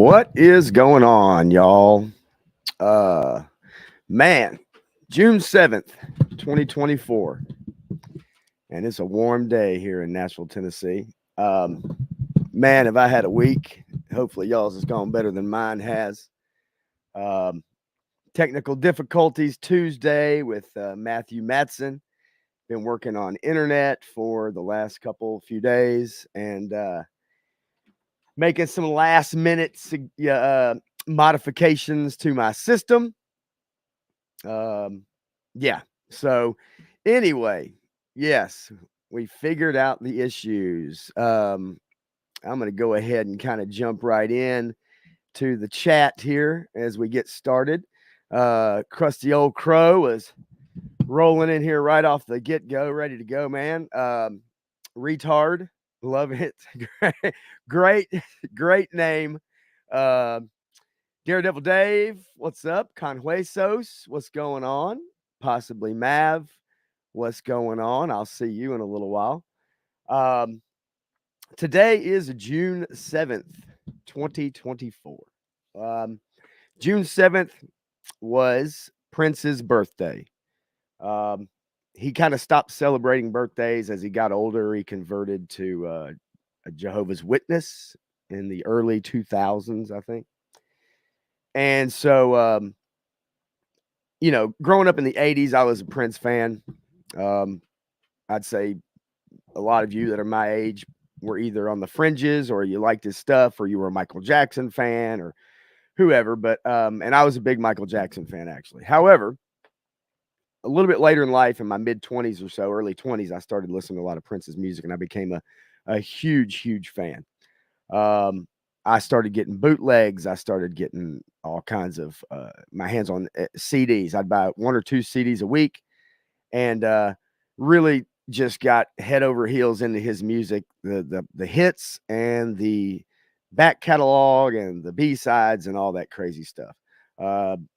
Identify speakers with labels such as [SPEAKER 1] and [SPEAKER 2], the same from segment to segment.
[SPEAKER 1] What is going on, y'all? Uh man, June 7th, 2024. And it's a warm day here in Nashville, Tennessee. Um man, have I had a week. Hopefully y'all's has gone better than mine has. Um Technical difficulties Tuesday with Matthew Matson. Been working on internet for the last few days and making some last minute modifications to my system. Yeah. So anyway, yes, we figured out the issues. I'm going to go ahead and kind of jump right in to the chat here as we get started. Crusty Old Crow is rolling in here right off the get go, ready to go, man. Retard, love it. great, great name. Daredevil Dave, what's up? Conhuesos, what's going on? Possibly Mav, what's going on? I'll see you in a little while. Today is June 7th, 2024. June 7th was Prince's birthday. He kind of stopped celebrating birthdays as he got older. He converted to a Jehovah's Witness in the early 2000s, I think. And so, growing up in the 80s, I was a Prince fan. I'd say a lot of you that are my age were either on the fringes or you liked his stuff or you were a Michael Jackson fan or whoever. But, and I was a big Michael Jackson fan, actually. However, a little bit later in life, in my mid 20s or so, early 20s, I started listening to a lot of Prince's music and I became a huge, huge fan. I started getting bootlegs. I started getting all kinds of my hands on CDs. I'd buy 1 or 2 CDs a week and really just got head over heels into his music, the hits and the back catalog and the B-sides and all that crazy stuff.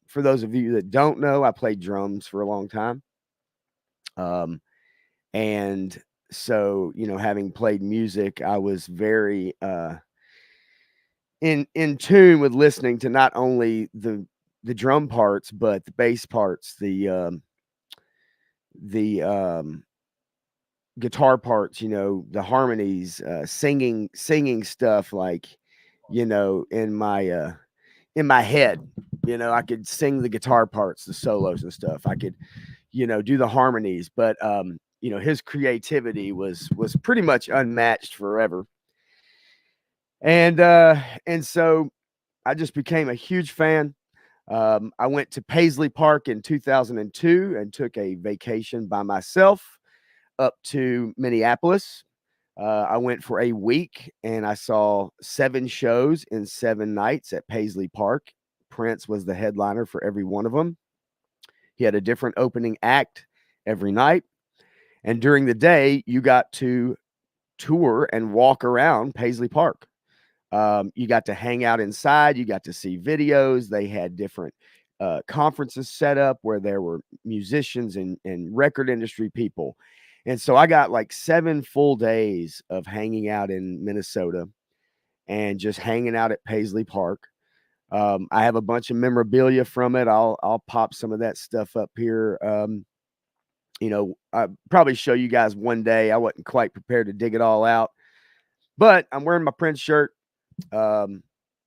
[SPEAKER 1] For those of you that don't know, I played drums for a long time. And so, having played music, I was very in tune with listening to not only the drum parts but the bass parts, the guitar parts, the harmonies, singing stuff, like, in my head. I could sing the guitar parts, the solos and stuff. I could do the harmonies, but his creativity was pretty much unmatched forever. And so I just became a huge fan. I went to Paisley Park in 2002 and took a vacation by myself up to Minneapolis. I went for a week and I saw 7 shows in 7 nights at Paisley Park. Prince was the headliner for every one of them. He had a different opening act every night. And during the day, you got to tour and walk around Paisley Park. You got to hang out inside. You got to see videos. They had different conferences set up where there were musicians and record industry people. And so I got like 7 full days of hanging out in Minnesota and just hanging out at Paisley Park. I have a bunch of memorabilia from it. I'll pop some of that stuff up here. I'll probably show you guys one day. I wasn't quite prepared to dig it all out, but I'm wearing my Prince shirt.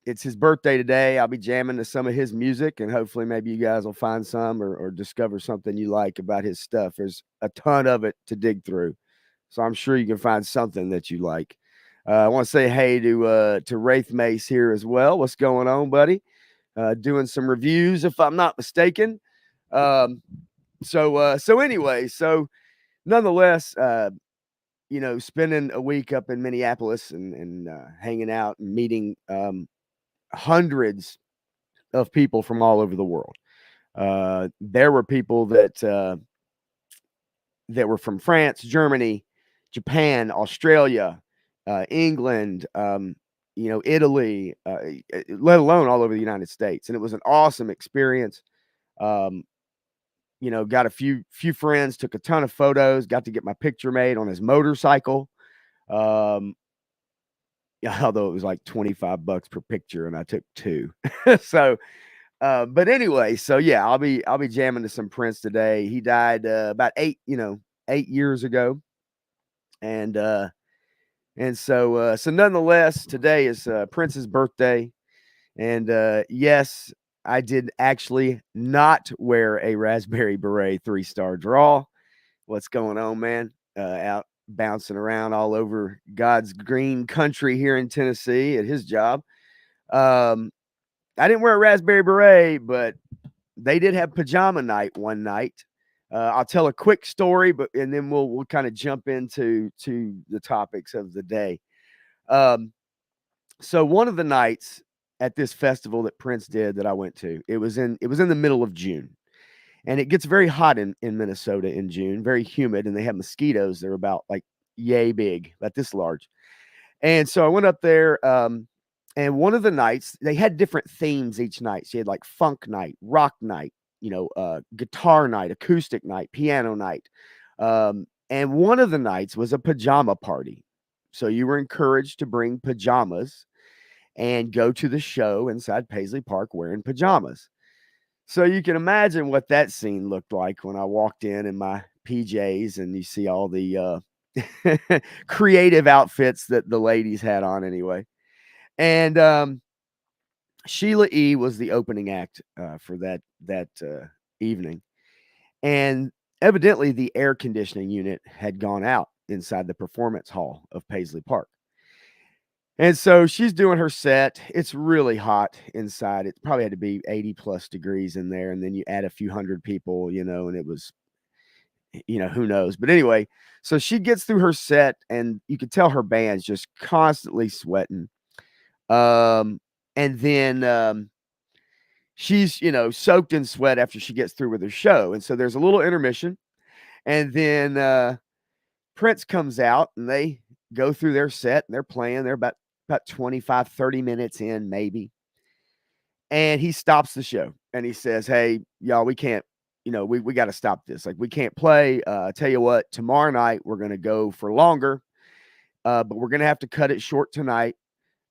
[SPEAKER 1] It's his birthday today. I'll be jamming to some of his music, and hopefully maybe you guys will find some or discover something you like about his stuff. There's a ton of it to dig through, so I'm sure you can find something that you like. I want to say hey to Wraith Mace here as well. What's going on, buddy? Doing some reviews, if I'm not mistaken. So anyway, nonetheless, spending a week up in Minneapolis and hanging out and meeting hundreds of people from all over the world. There were people that were from France, Germany, Japan, Australia, England, Italy, let alone all over the United States. And it was an awesome experience. Got a few friends, took a ton of photos, got to get my picture made on his motorcycle. although it was like $25 per picture, and I took two. So, but anyway, so yeah, I'll be jamming to some Prince today. He died about 8 years ago, and so nonetheless, today is Prince's birthday, and yes, I did actually not wear a Raspberry Beret 3-star draw. What's going on, man? Out bouncing around all over God's green country here in Tennessee at his job. Um, I didn't wear a Raspberry Beret, but they did have pajama night one night. I'll tell a quick story, but and then we'll kind of jump into the topics of the day. Um, so one of the nights at this festival that Prince did that I went to, it was in the middle of June, and it gets very hot in Minnesota in June, very humid, and they have mosquitoes. They're about like yay big, about this large. And so I went up there, and one of the nights they had different themes each night. So you had like funk night, rock night, guitar night, acoustic night, piano night. And one of the nights was a pajama party. So you were encouraged to bring pajamas and go to the show inside Paisley Park wearing pajamas. So you can imagine what that scene looked like when I walked in my PJs, and you see all the creative outfits that the ladies had on anyway. And Sheila E. was the opening act for that evening, and evidently the air conditioning unit had gone out inside the performance hall of Paisley Park. And so she's doing her set. It's really hot inside. It probably had to be 80 plus degrees in there. And then you add a few hundred people, and it was, who knows. But anyway, so she gets through her set, and you could tell her band's just constantly sweating. Um, and then she's, soaked in sweat after she gets through with her show. And so there's a little intermission. And then Prince comes out, and they go through their set, and they're playing. They're about 25, 30 minutes in, maybe. And he stops the show, and he says, "Hey, y'all, we can't, we got to stop this. Like, we can't play. Tell you what, tomorrow night we're going to go for longer, but we're going to have to cut it short tonight.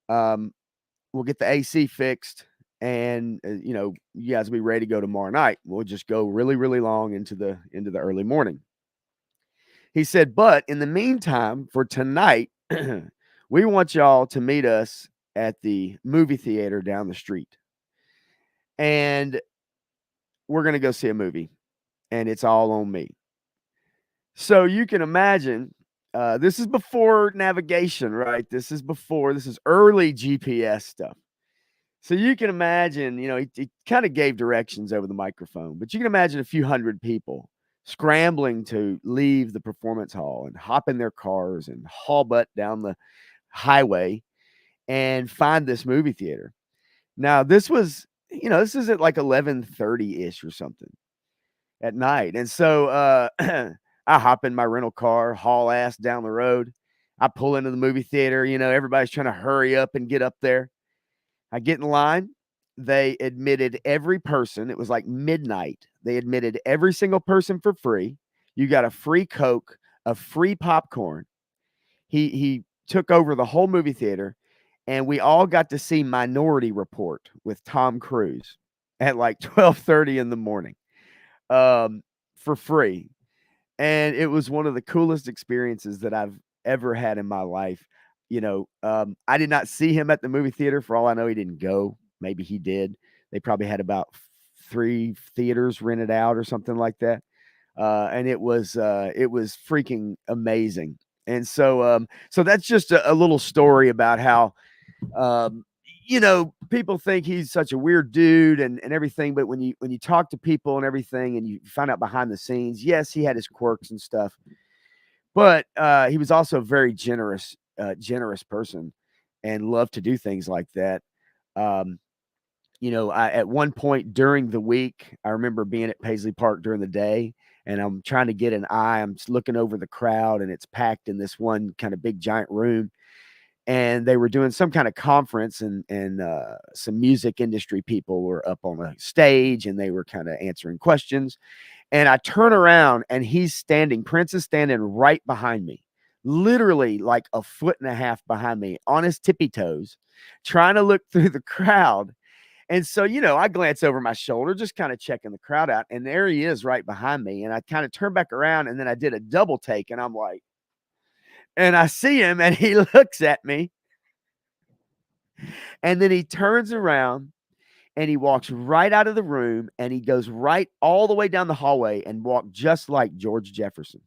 [SPEAKER 1] Um, we'll get the AC fixed, and you guys will be ready to go tomorrow night. We'll just go really, really long into the early morning." He said, "But in the meantime, for tonight, we want y'all to meet us at the movie theater down the street, and we're going to go see a movie, and it's all on me." So you can imagine, this is before navigation, right? This is early GPS stuff. So you can imagine, he kind of gave directions over the microphone, but you can imagine a few hundred people scrambling to leave the performance hall and hop in their cars and haul butt down the highway and find this movie theater. Now, this is at like 11:30-ish or something at night. And so I hop in my rental car, haul ass down the road. I pull into the movie theater, everybody's trying to hurry up and get up there. I get in line. They admitted every person. It was like midnight. They admitted every single person for free. You got a free Coke, a free popcorn. He took over the whole movie theater, and we all got to see Minority Report with Tom Cruise at like 12:30 in the morning, for free. And it was one of the coolest experiences that I've ever had in my life. I did not see him at the movie theater. For all I know, he didn't go. Maybe he did. They probably had about 3 theaters rented out or something like that. And it was freaking amazing. And so that's just a little story about how, um, people think he's such a weird dude and everything, but when you talk to people and everything, and you find out behind the scenes, yes, he had his quirks and stuff, but he was also a very generous person, and loved to do things like that. Um, at one point during the week, I remember being at Paisley Park during the day, and I'm trying to get an eye. I'm just looking over the crowd, and it's packed in this one kind of big giant room. And they were doing some kind of conference, and some music industry people were up on a stage, and they were kind of answering questions. And I turn around, and Prince is standing right behind me, literally like a foot and a half behind me on his tippy toes, trying to look through the crowd. And so, I glance over my shoulder, just kind of checking the crowd out. And there he is right behind me. And I kind of turned back around and then I did a double take. And I'm like, and I see him and he looks at me. And then he turns around and he walks right out of the room and he goes right all the way down the hallway and walked just like George Jefferson.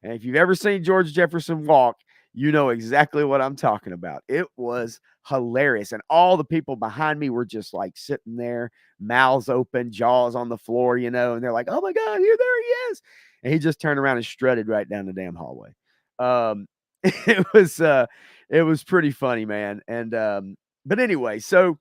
[SPEAKER 1] And if you've ever seen George Jefferson walk, you know exactly what I'm talking about. It was hilarious. And all the people behind me were just like sitting there, mouths open, jaws on the floor, and they're like, oh my God, here, there he is. And he just turned around and strutted right down the damn hallway. It was pretty funny, man. And but anyway, so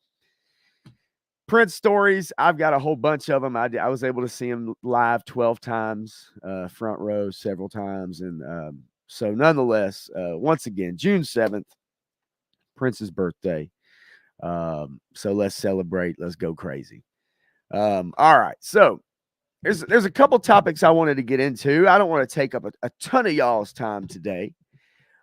[SPEAKER 1] Prince stories, I've got a whole bunch of them. I was able to see him live 12 times, front row several times. And so nonetheless, once again, June 7th, Prince's birthday. So let's celebrate. Let's go crazy. All right. So there's a couple topics I wanted to get into. I don't want to take up a ton of y'all's time today.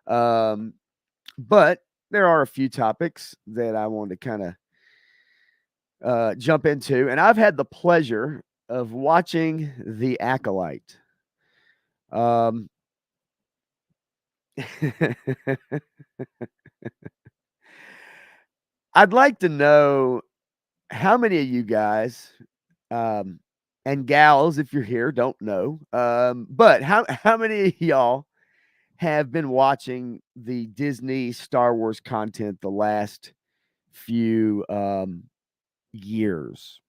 [SPEAKER 1] But there are a few topics that I want to kind of jump into. And I've had the pleasure of watching The Acolyte. I'd like to know how many of you guys and gals, if you're here, don't know, but how many of y'all have been watching the Disney Star Wars content the last few years?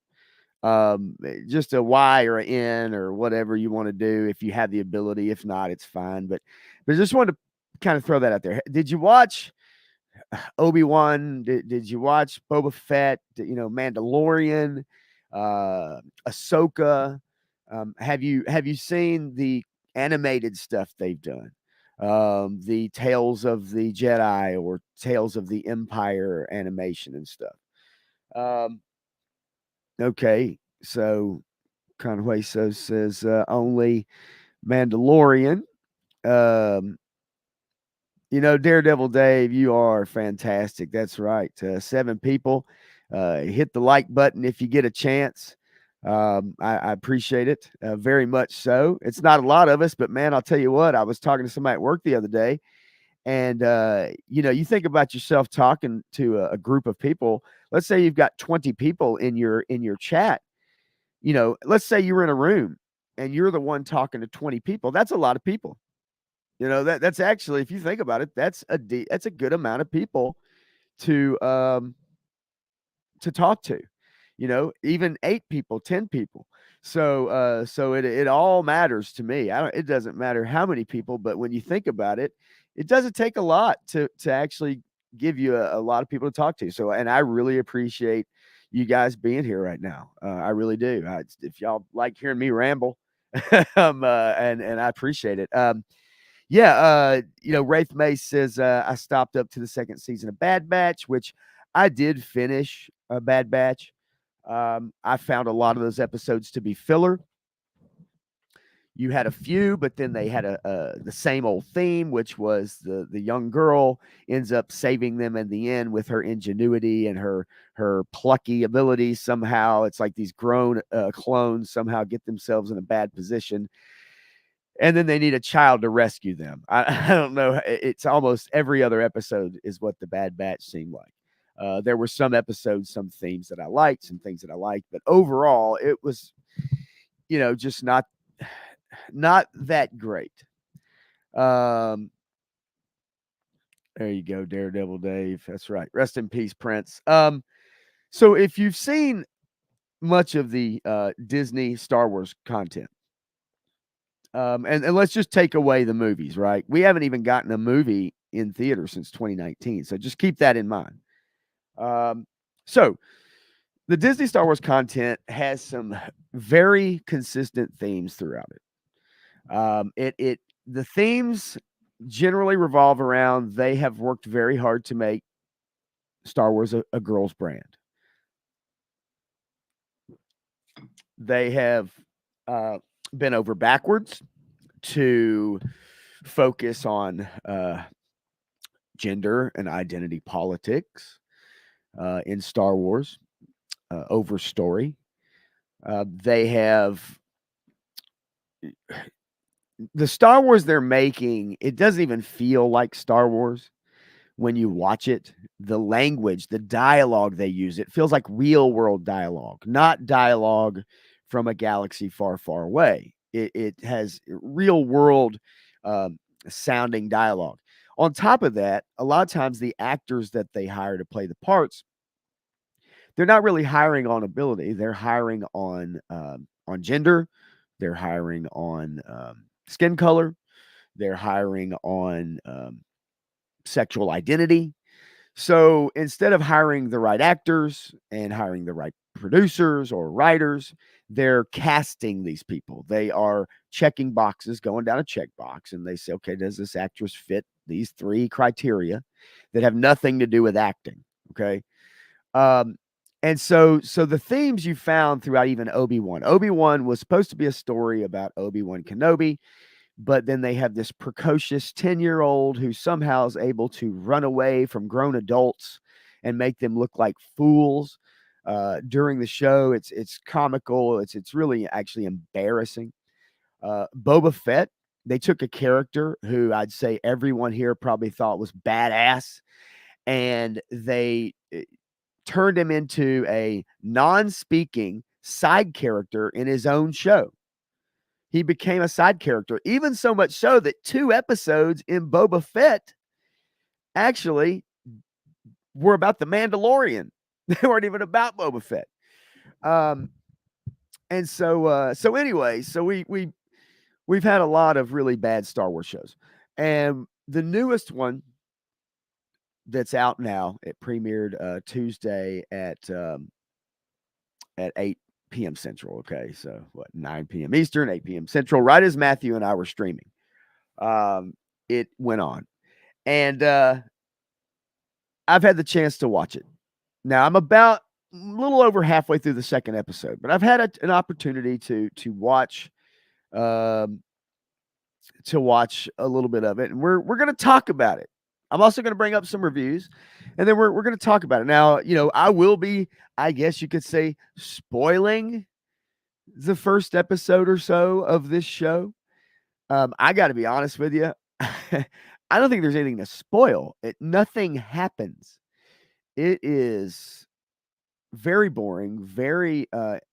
[SPEAKER 1] Just a Y or an N or whatever you want to do if you have the ability. If not, it's fine. But just wanted to kind of throw that out there. Did you watch Obi-Wan? Did you watch Boba Fett? Mandalorian, Ahsoka? Have you seen the animated stuff they've done? The Tales of the Jedi or Tales of the Empire animation and stuff. Okay, so Conway says only Mandalorian. Um, Daredevil Dave, you are fantastic. That's right. 7 people. Hit the like button if you get a chance. I appreciate it very much so. It's not a lot of us, but man, I'll tell you what, I was talking to somebody at work the other day, and you think about yourself talking to a group of people. Let's say you've got 20 people in your chat. Let's say you're in a room and you're the one talking to 20 people. That's a lot of people. That's actually, if you think about it, that's a good amount of people to talk to. Even 8 people, 10 people. So it all matters to me. It doesn't matter how many people, but when you think about it, it doesn't take a lot to actually give you a lot of people to talk to. So, and I really appreciate you guys being here right now. I really do. If y'all like hearing me ramble, and I appreciate it. Yeah, Wraith Mace says I stopped up to the 2nd season of Bad Batch, which I did finish Bad Batch. I found a lot of those episodes to be filler. You had a few, but then they had the same old theme, which was the young girl ends up saving them in the end with her ingenuity and her plucky abilities. Somehow, it's like these grown clones somehow get themselves in a bad position, and then they need a child to rescue them. I don't know. It's almost every other episode is what the Bad Batch seemed like. There were some episodes, some themes that I liked, some things that I liked, but overall, it was, just not that great. There you go, Daredevil Dave. That's right. Rest in peace, Prince. So if you've seen much of the Disney Star Wars content, and let's just take away the movies, right? We haven't even gotten a movie in theater since 2019. So just keep that in mind. So the Disney Star Wars content has some very consistent themes throughout it. The themes generally revolve around they have worked very hard to make Star Wars a girl's brand. They have bent over backwards to focus on gender and identity politics in Star Wars over story. They have the Star Wars they're making, it doesn't even feel like Star Wars when you watch it. The language, the dialogue they use, it feels like real world dialogue, not dialogue from a galaxy far, far away. It has real world sounding dialogue. On top of that, a lot of times the actors that they hire to play the parts, they're not really hiring on ability. They're hiring on gender. They're hiring on skin color. They're hiring on sexual identity. So instead of hiring the right actors and hiring the right producers or writers, they're casting these people. They are checking boxes, going down a checkbox, and they say, okay, does this actress fit these three criteria that have nothing to do with acting? Okay. Um, and so the themes you found throughout even Obi-Wan. Obi-Wan was supposed to be a story about Obi-Wan Kenobi, but then they have this precocious 10-year-old who somehow is able to run away from grown adults and make them look like fools during the show. It's comical. It's really actually embarrassing. Boba Fett, they took a character who I'd say everyone here probably thought was badass, and they turned him into a non-speaking side character in his own show. He became a side character, even so much so that 2 episodes in Boba Fett actually were about the Mandalorian. They weren't even about Boba Fett. And so anyway, so we've had a lot of really bad Star Wars shows. And the newest one that's out now, it premiered Tuesday at 8 p.m. Central. Okay, so what, 9 p.m. Eastern, 8 p.m. Central, right as Matthew and I were streaming. It went on. And I've had the chance to watch it. Now I'm about a little over halfway through the second episode, but I've had an opportunity to watch a little bit of it, and we're going to talk about it. I'm also going to bring up some reviews, and then we're going to talk about it. Now, I will be, I guess you could say, spoiling the first episode or so of this show. I got to be honest with you. I don't think there's anything to spoil. Nothing happens. It is very boring, very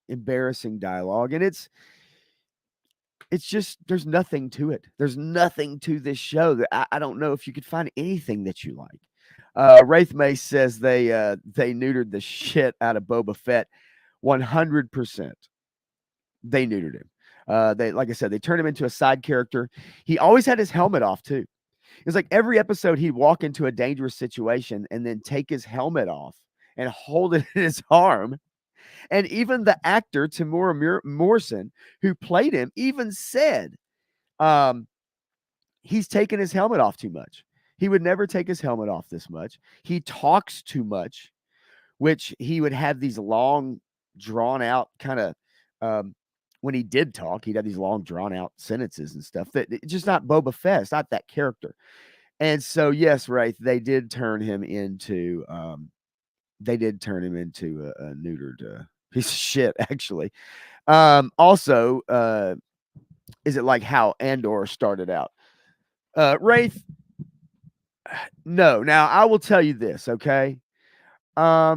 [SPEAKER 1] embarrassing dialogue, and it's just there's nothing to it. There's nothing to this show that I don't know if you could find anything that you like. Wraith Mace says they neutered the shit out of Boba Fett. 100%. They neutered him. They, like I said, they turned him into a side character. He always had his helmet off too. It was like every episode he'd walk into a dangerous situation and then take his helmet off and hold it in his arm. And even the actor, Tamura Morrison, who played him, even said he's taken his helmet off too much. He would never take his helmet off this much. He talks too much, which he would have these long, drawn out kind of, when he did talk, he'd have these long, drawn out sentences and stuff. That it's just not Boba Fett. It's not that character. And so, yes, right, they did turn him into a neutered piece of shit, actually. Also, is it like how Andor started out? Wraith, no. Now, I will tell you this, okay? I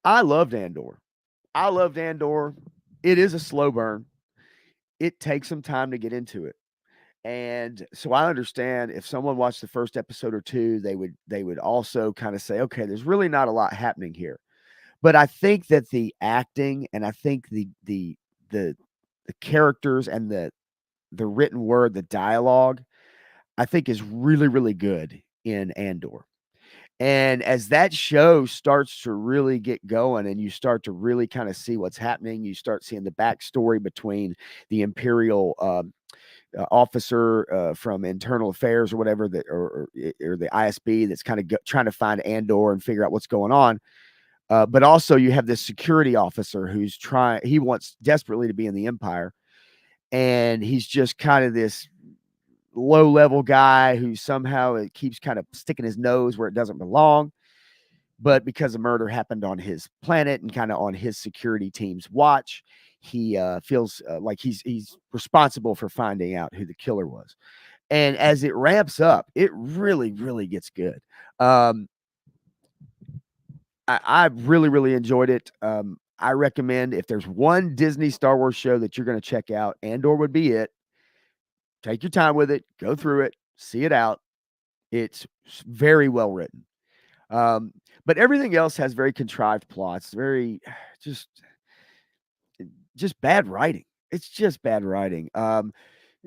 [SPEAKER 1] loved Andor. It is a slow burn. It takes some time to get into it. And so I understand if someone watched the first episode or two, they would also kind of say, okay, there's really not a lot happening here. But I think that the acting and I think the characters and the written word, the dialogue, I think is really, really good in Andor. And as that show starts to really get going and you start to really kind of see what's happening, you start seeing the backstory between the Imperial officer from Internal Affairs or whatever, that or the ISB that's kind of trying to find Andor and figure out what's going on. But also you have this security officer he wants desperately to be in the Empire. And he's just kind of this low-level guy who somehow it keeps kind of sticking his nose where it doesn't belong. But because a murder happened on his planet and kind of on his security team's watch, he feels like he's responsible for finding out who the killer was. And as it ramps up, it really, really gets good. Um, I really, really enjoyed it. I recommend if there's one Disney Star Wars show that you're going to check out, Andor would be it. Take your time with it, go through it, see it out. It's very well written. Um, but everything else has very contrived plots, very just just bad writing. It's just bad writing.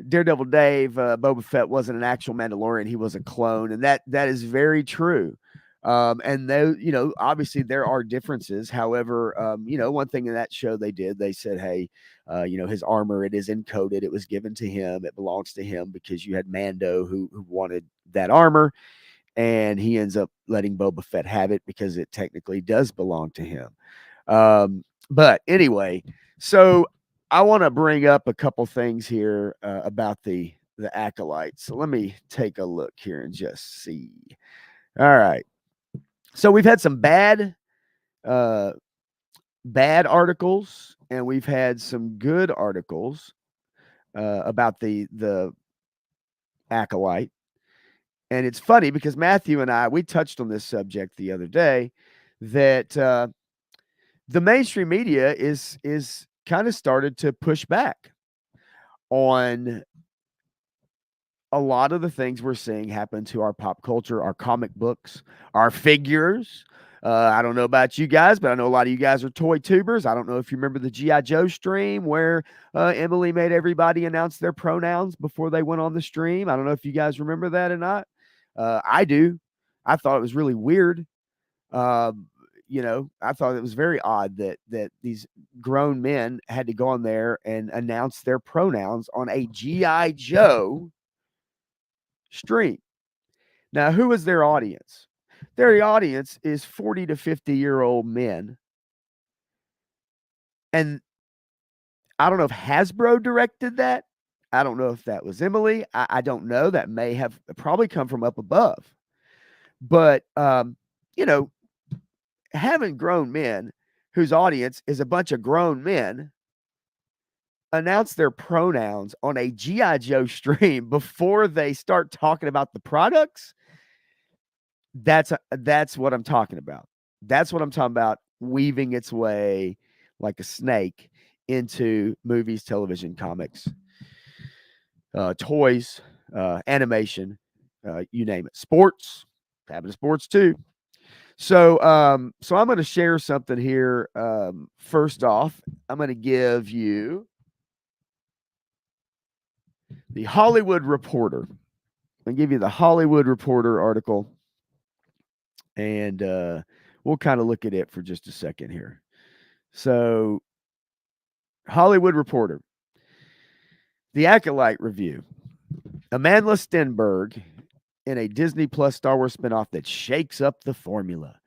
[SPEAKER 1] Daredevil Dave, Boba Fett wasn't an actual Mandalorian; he was a clone, and that is very true. And though obviously there are differences. However, one thing in that show they said, hey, his armor, it is encoded, it was given to him, it belongs to him because you had Mando who wanted that armor, and he ends up letting Boba Fett have it because it technically does belong to him. But anyway, so I want to bring up a couple things here about the acolyte. So let me take a look here and just see. All right. So we've had some uh, bad articles, and we've had some good articles about the acolyte. And it's funny because Matthew and we touched on this subject the other day, that the mainstream media is kind of started to push back on a lot of the things we're seeing happen to our pop culture, our comic books, our figures. I don't know about you guys, but I know a lot of you guys are toy tubers. I don't know if you remember the G.I. Joe stream where Emily made everybody announce their pronouns before they went on the stream. I don't know if you guys remember that or not. I do. I thought it was really weird. I thought it was very odd that these grown men had to go on there and announce their pronouns on a G.I. Joe stream. Now, who is their audience? Their audience is 40 to 50-year-old men. And I don't know if Hasbro directed that. I don't know if that was Emily. I don't know. That may have probably come from up above. But, having grown men whose audience is a bunch of grown men announce their pronouns on a G.I. Joe stream before they start talking about the products, that's what I'm talking about. That's what I'm talking about, weaving its way like a snake into movies, television, comics, toys, animation, you name it. Sports, happened to sports too. So I'm going to share something here. First off, I'm going to give you the Hollywood Reporter. I'll give you the Hollywood Reporter article, and we'll kind of look at it for just a second here. So, Hollywood Reporter, the Acolyte review. Amandla Stenberg in a Disney Plus Star Wars spinoff that shakes up the formula.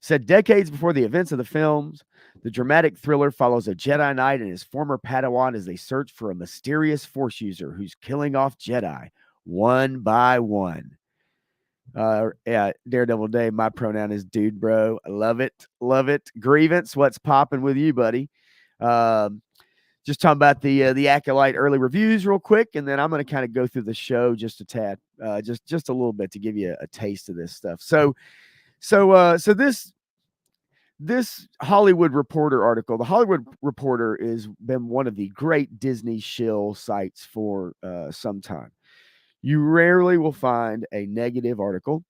[SPEAKER 1] Said decades before the events of the films, the dramatic thriller follows a Jedi Knight and his former Padawan as they search for a mysterious Force user who's killing off Jedi one by one. Daredevil Dave, my pronoun is dude, bro. I love it. Love it. Grievance, what's popping with you, buddy? Just talking about the Acolyte early reviews real quick, and then I'm going to kind of go through the show just a tad, just a little bit to give you a taste of this stuff. So this Hollywood Reporter article, the Hollywood Reporter has been one of the great Disney shill sites for some time. You rarely will find a negative article.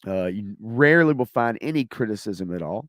[SPEAKER 1] You rarely will find any criticism at all.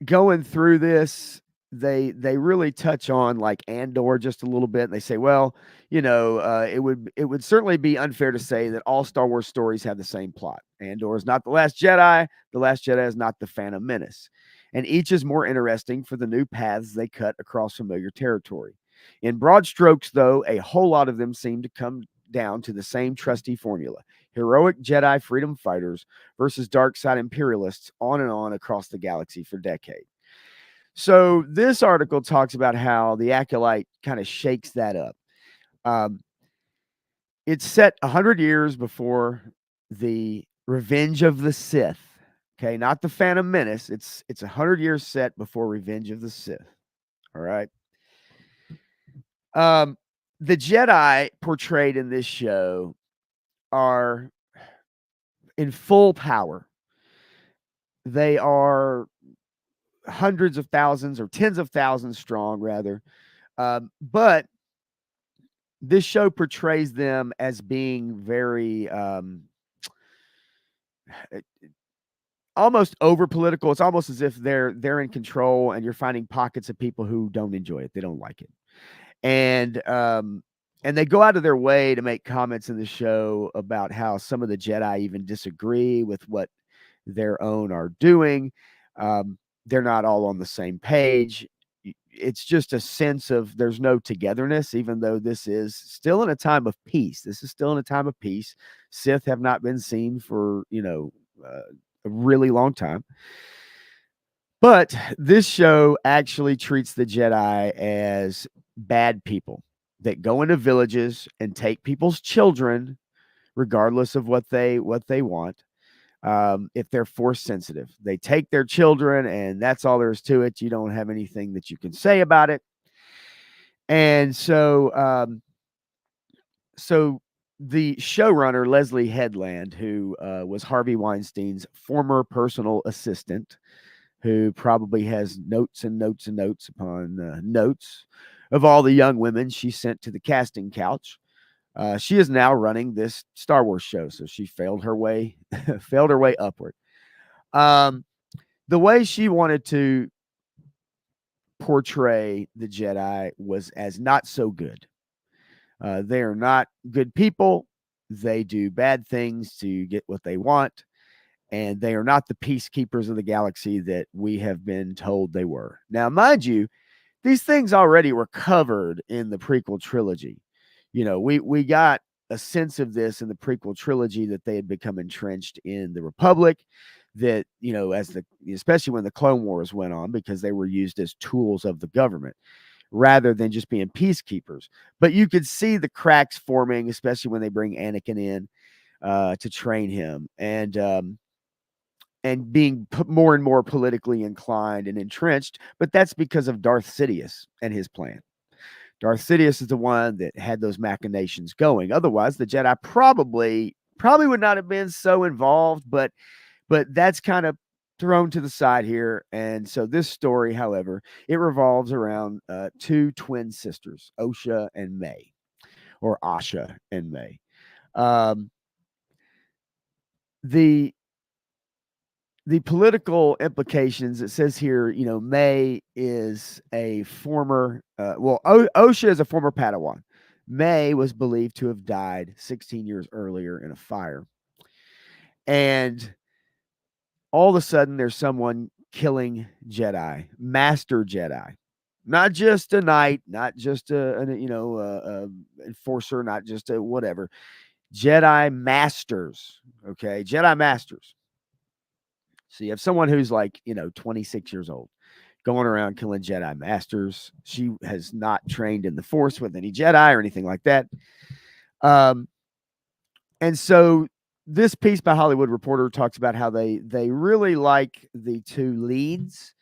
[SPEAKER 1] Going through this, they really touch on like Andor just a little bit, and they say, well, it would certainly be unfair to say that all Star Wars stories have the same plot. Andor is not The Last Jedi. The Last Jedi is not The Phantom Menace. And each is more interesting for the new paths they cut across familiar territory. In broad strokes, though, a whole lot of them seem to come down to the same trusty formula: heroic Jedi freedom fighters versus dark side imperialists, on and on across the galaxy for decades. So this article talks about how the acolyte kind of shakes that up. Um, it's set 100 years before the Revenge of the Sith. Okay, not the Phantom Menace. It's 100 years set before Revenge of the Sith. All right. Um, the Jedi portrayed in this show are in full power. They are hundreds of thousands or tens of thousands strong, rather. But this show portrays them as being very almost over political. It's almost as if they're in control, and you're finding pockets of people who don't enjoy it. They don't like it, and they go out of their way to make comments in the show about how some of the Jedi even disagree with what their own are doing. They're not all on the same page. It's just a sense of there's no togetherness, even though this is still in a time of peace. This is still in a time of peace. Sith have not been seen for, a really long time. But this show actually treats the Jedi as bad people that go into villages and take people's children, regardless of what they want. If they're force sensitive, they take their children, and that's all there is to it. You don't have anything that you can say about it. And so the showrunner, Leslie Headland, who was Harvey Weinstein's former personal assistant, who probably has notes and notes and notes upon notes of all the young women she sent to the casting couch. She is now running this Star Wars show, so she failed her way, failed her way upward. Um, the way she wanted to portray the Jedi was as not so good. They are not good people. They do bad things to get what they want, and they are not the peacekeepers of the galaxy that we have been told they were. Now, mind you, these things already were covered in the prequel trilogy. We got a sense of this in the prequel trilogy, that they had become entrenched in the Republic, that, especially when the Clone Wars went on, because they were used as tools of the government rather than just being peacekeepers. But you could see the cracks forming, especially when they bring Anakin in to train him, and being more and more politically inclined and entrenched. But that's because of Darth Sidious and his plan. Darth Sidious is the one that had those machinations going. Otherwise, the Jedi probably would not have been so involved, but that's kind of thrown to the side here. And so this story, however, it revolves around two twin sisters, Osha and May, or Asha and May. Um, the the political implications, it says here, May is a former, Osha is a former Padawan. May was believed to have died 16 years earlier in a fire. And all of a sudden, there's someone killing Jedi, master Jedi, not just a knight, not just a enforcer, not just a whatever. Jedi masters, okay, Jedi masters. So you have someone who's like 26 years old, going around killing Jedi masters. She has not trained in the Force with any Jedi or anything like that. Um, and so this piece by Hollywood Reporter talks about how they really like the two leads.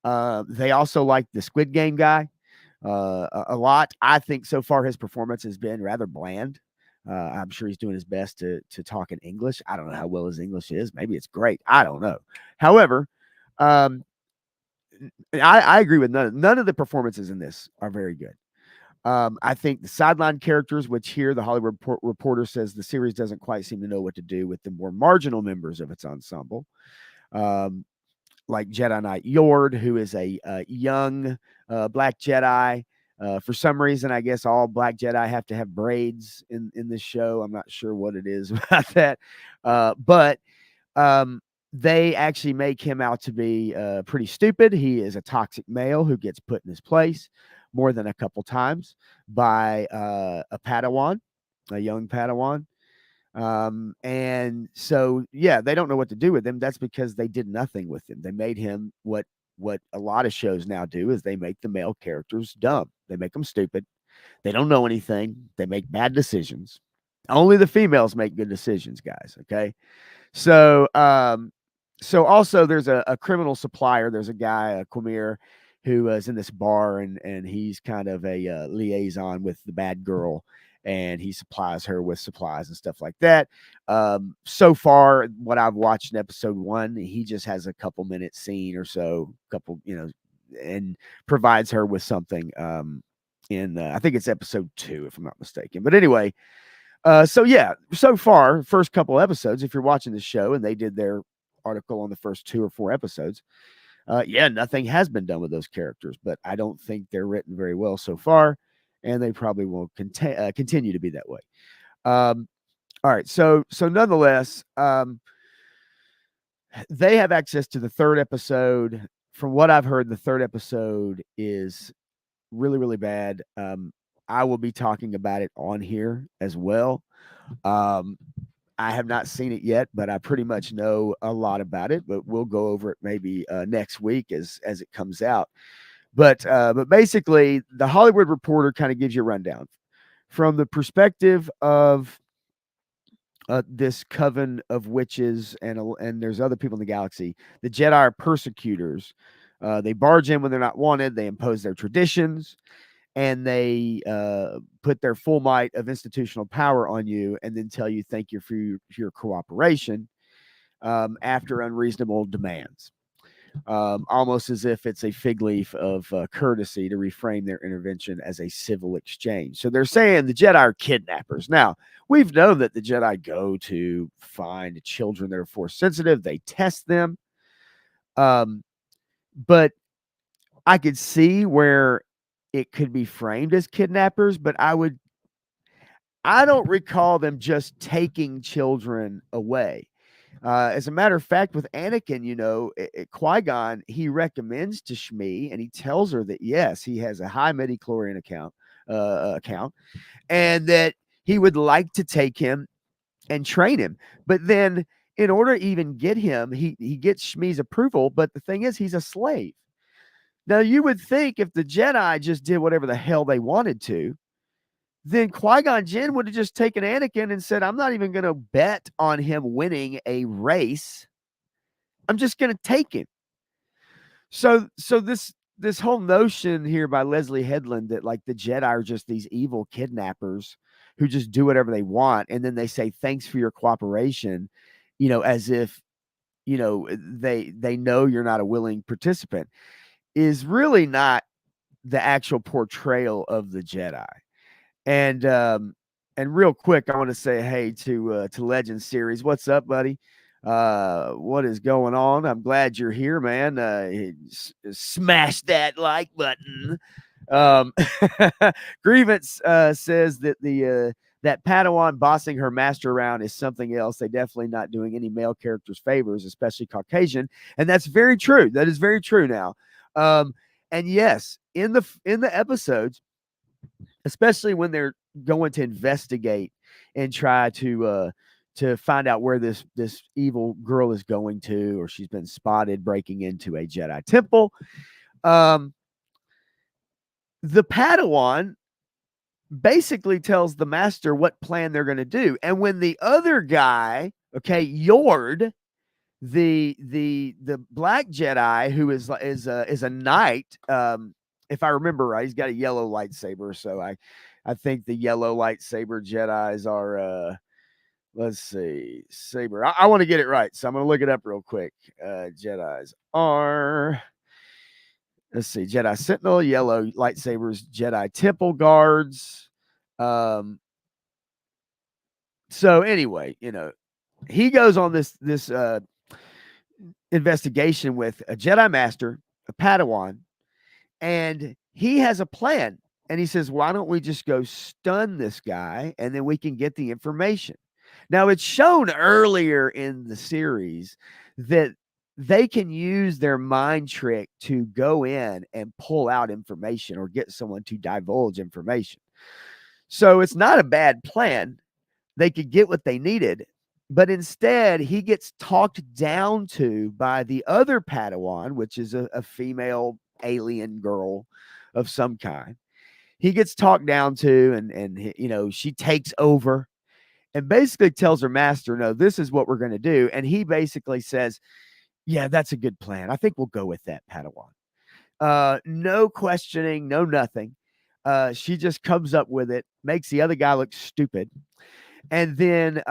[SPEAKER 1] They also like the Squid Game guy a lot. I think so far his performance has been rather bland. I'm sure he's doing his best to talk in English. I don't know how well his English is. Maybe it's great. I don't know. However, um, I agree with none of the performances in this are very good. I think the sideline characters, which here the Hollywood Reporter says the series doesn't quite seem to know what to do with the more marginal members of its ensemble, um, like Jedi Knight Yord, who is a young black Jedi. For some reason, I guess all black Jedi have to have braids in this show. I'm not sure what it is about that, but um, they actually make him out to be pretty stupid. He is a toxic male who gets put in his place more than a couple times by a Padawan, a young Padawan. And so, yeah, they don't know what to do with him. That's because they did nothing with him. They made him what what a lot of shows now do is they make the male characters dumb. They make them stupid. They don't know anything. They make bad decisions. Only the females make good decisions, guys. Okay. So, so also there's a criminal supplier. There's a guy, Quamir, who is in this bar, and he's kind of a liaison with the bad girl, and he supplies her with supplies and stuff like that. So far, what I've watched in episode 1, he just has a couple minute scene or so, couple, and provides her with something. In I think it's episode 2, if I'm not mistaken. But anyway, so yeah, so far, first couple episodes, if you're watching the show and they did their article on the first 2 or 4 episodes, yeah, nothing has been done with those characters, but I don't think they're written very well so far, and they probably will continue to be that way. All right, so nonetheless, they have access to the 3rd episode. From what I've heard, the 3rd episode is really, really bad. I will be talking about it on here as well. I have not seen it yet, but I pretty much know a lot about it. But we'll go over it maybe next week as it comes out. But basically, the Hollywood Reporter kind of gives you a rundown from the perspective of this coven of witches, and there's other people in the galaxy. The Jedi are persecutors. They barge in when they're not wanted. They impose their traditions, and they put their full might of institutional power on you, and then tell you thank you for your cooperation after unreasonable demands. Almost as if it's a fig leaf of courtesy to reframe their intervention as a civil exchange. So they're saying the Jedi are kidnappers. Now, we've known that the Jedi go to find children that are force sensitive. They test them. But I could see where it could be framed as kidnappers, but I don't recall them just taking children away. As a matter of fact, with Anakin, Qui-Gon, he recommends to Shmi, and he tells her that yes, he has a high midi-chlorian account, and that he would like to take him and train him. But then, in order to even get him, he gets Shmi's approval. But the thing is, he's a slave. Now, you would think if the Jedi just did whatever the hell they wanted to, then Qui-Gon Jinn would have just taken Anakin and said, I'm not even going to bet on him winning a race. I'm just going to take him. So this whole notion here by Leslie Headland that like the Jedi are just these evil kidnappers who just do whatever they want, and then they say thanks for your cooperation, as if they know you're not a willing participant, is really not the actual portrayal of the Jedi. And real quick, I want to say hey to Legend Series. What's up, buddy? What is going on? I'm glad you're here, man. Smash that like button. Grievance says that that Padawan bossing her master around is something else. They definitely not doing any male characters favors, especially Caucasian, and that's very true. That is very true now. And yes, in the episodes, especially when they're going to investigate and try to find out where this evil girl is going to, or she's been spotted breaking into a Jedi temple. The Padawan basically tells the master what plan they're going to do. And when the other guy, Yord, the black Jedi, who is a knight, if I remember right, he's got a yellow lightsaber. So I think the yellow lightsaber Jedis are let's see, saber. I want to get it right, so I'm going to look it up real quick. Jedis are, let's see, Jedi Sentinel, yellow lightsabers, Jedi Temple Guards. So anyway, he goes on this investigation with a Jedi Master, a Padawan, and he has a plan. And he says, why don't we just go stun this guy, and then we can get the information. Now, it's shown earlier in the series that they can use their mind trick to go in and pull out information or get someone to divulge information. So it's not a bad plan. They could get what they needed. But instead, he gets talked down to by the other Padawan, which is a female alien girl of some kind. He gets talked down to, and she takes over and basically tells her master, "No, this is what we're going to do." And he basically says, "Yeah, that's a good plan. I think we'll go with that, Padawan." No questioning, no nothing. She just comes up with it, makes the other guy look stupid, and then